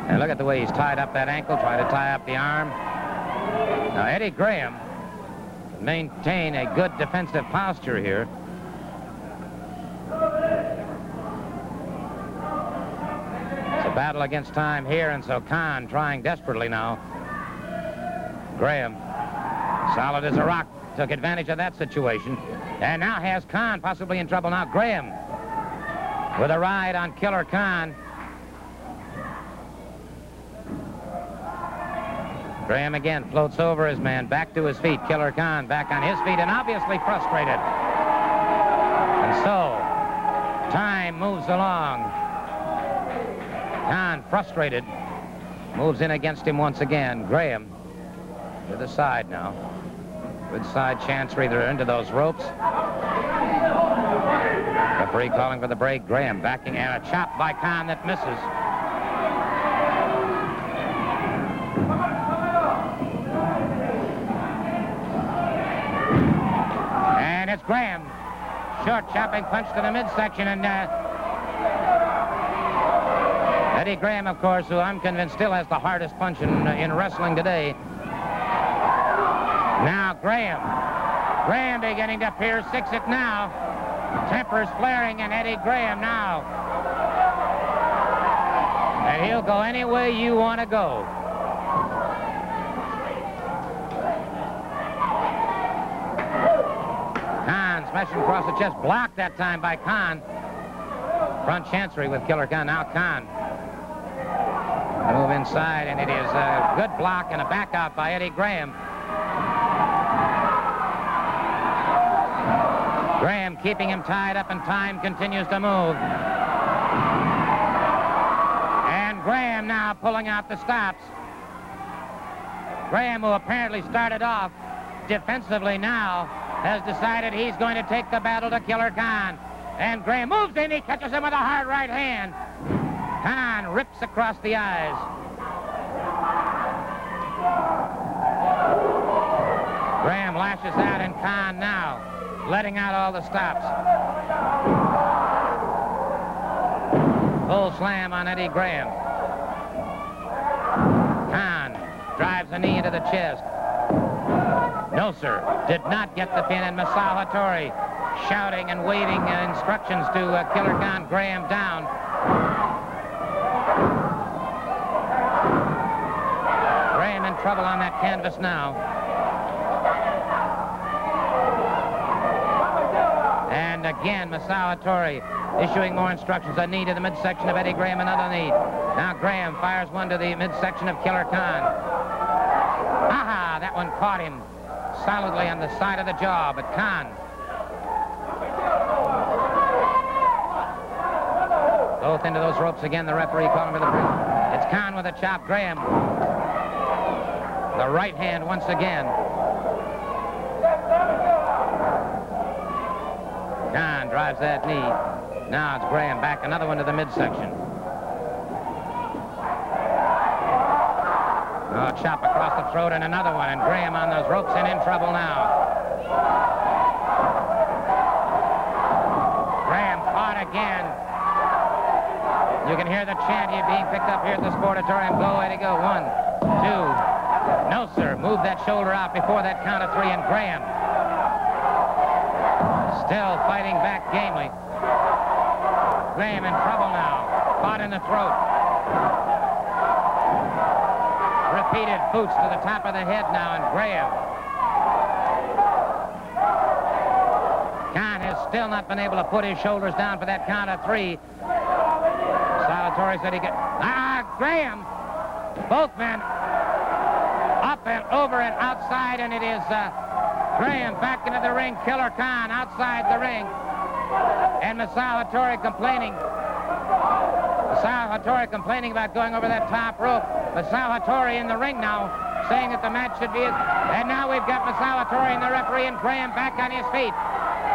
And look at the way he's tied up that ankle, trying to tie up the arm. Now, Eddie Graham can maintain a good defensive posture here. It's a battle against time here, and so Khan trying desperately now. Graham, solid as a rock, took advantage of that situation. And now has Khan possibly in trouble now. Graham with a ride on Killer Khan. Graham again floats over his man, back to his feet. Killer Khan back on his feet and obviously frustrated. And so, time moves along. Khan, frustrated, moves in against him once again. Graham to the side now. Good side chancery. They're into those ropes. Referee calling for the break. Graham backing and a chop by Khan that misses. And it's Graham. Short chopping punch to the midsection, and Eddie Graham, of course, who I'm convinced still has the hardest punch in wrestling today. Now Graham. Graham beginning to pierce, 6 it now. Tempers flaring, and Eddie Graham now. And he'll go any way you want to go. Khan smashing across the chest, blocked that time by Khan. Front chancery with Killer Khan. Now Khan. Move inside, and it is a good block and a back out by Eddie Graham. Graham keeping him tied up, and time continues to move. And Graham now pulling out the stops. Graham, who apparently started off defensively, now has decided he's going to take the battle to Killer Khan. And Graham moves in, he catches him with a hard right hand. Khan rips across the eyes. Graham lashes out, and Khan now letting out all the stops. Full slam on Eddie Graham. Khan drives a knee into the chest. No, sir. Did not get the pin, and Masao Hattori shouting and waving instructions to Killer Khan. Graham down. Graham in trouble on that canvas now. And again, Masao Hattori issuing more instructions. A knee to the midsection of Eddie Graham, another knee. Now Graham fires one to the midsection of Killer Khan. Aha! That one caught him solidly on the side of the jaw, but Khan. Both into those ropes again, the referee calling for the break. It's Khan with a chop. Graham. The right hand once again. Khan drives that knee. Now it's Graham back, another one to the midsection. Oh, chop across the throat and another one, and Graham on those ropes and in trouble now. Graham caught again. You can hear the chant here being picked up here at the Sportatorium. Go, Eddie, go. 1, 2. No, sir. Move that shoulder out before that count of 3, and Graham still fighting back gamely. Graham in trouble now. Caught in the throat. Repeated boots to the top of the head now, and Graham Khan has still not been able to put his shoulders down for that count of 3. Salvatore said he could. Graham. Both men up and over and outside, and it is Graham back into the ring. Killer Khan outside the ring. And Salvatore complaining. Salvatore complaining about going over that top rope. But Salvatore in the ring now, saying that the match should be it. And now we've got Salvatore and the referee and Graham back on his feet.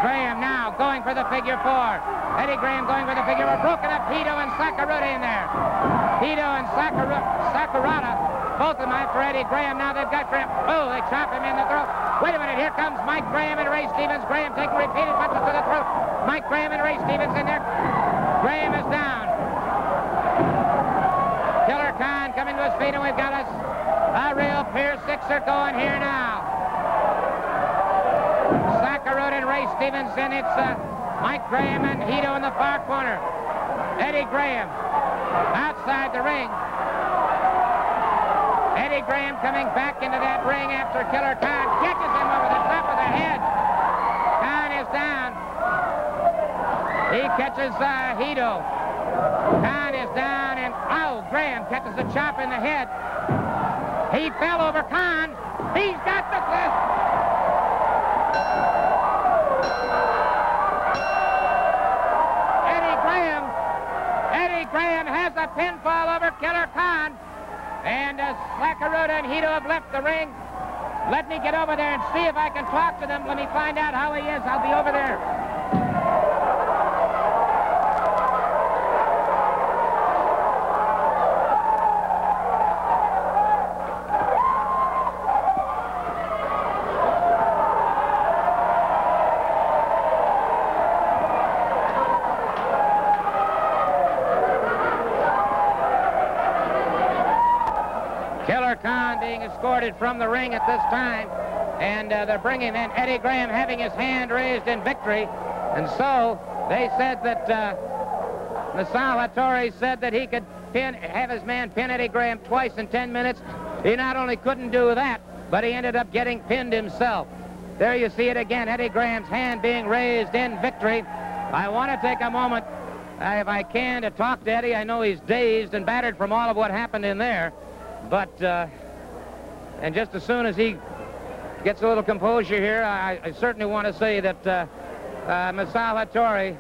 Graham now going for the figure 4. Eddie Graham going for the figure 4. Broken up Hito and Sakurada in there. Hito and Sakurada, both of them after Eddie Graham. Now they've got Graham. Oh, they chop him in the throat. Wait a minute, here comes Mike Graham and Ray Stevens. Graham taking repeated punches to the throat. Mike Graham and Ray Stevens in there. Graham is down. Killer Khan coming to his feet, and we've got a real Pier 6er going here now. Sakurada and Ray Stevens, and it's Mike Graham and Hito in the far corner. Eddie Graham outside the ring. Eddie Graham coming back into that ring after Killer Khan catches him over the top of the head. Khan is down. He catches Hito. Khan is down, and Graham catches a chop in the head. He fell over Khan. He's got the cliff. Eddie Graham has a pinfall over Killer Khan. And Sakurada and Hito have left the ring. Let me get over there and see if I can talk to them. Let me find out how he is. I'll be over there. Killer Khan being escorted from the ring at this time, and they're bringing in Eddie Graham having his hand raised in victory. And so they said that Salvatore said that he could have his man pin Eddie Graham twice in 10 minutes. He not only couldn't do that, but he ended up getting pinned himself. There you see it again, Eddie Graham's hand being raised in victory. I want to take a moment, if I can, to talk to Eddie. I know he's dazed and battered from all of what happened in there. But, and just as soon as he gets a little composure here, I certainly want to say that Salvatore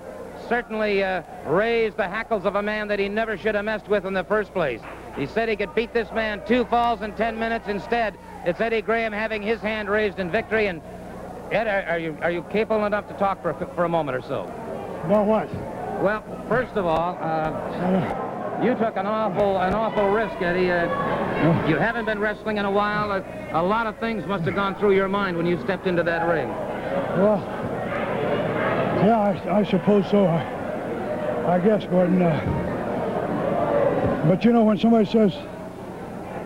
certainly raised the hackles of a man that he never should have messed with in the first place. He said he could beat this man 2 falls in 10 minutes. Instead, it's Eddie Graham having his hand raised in victory. And Ed, are you capable enough to talk for a moment or so? About what? Well, first of all, you took an awful risk, Eddie. You haven't been wrestling in a while. A lot of things must have gone through your mind when you stepped into that ring. Well, yeah, I suppose so. I guess, Gordon. But you know, when somebody says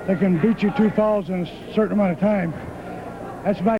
they can beat you 2 falls in a certain amount of time, that's about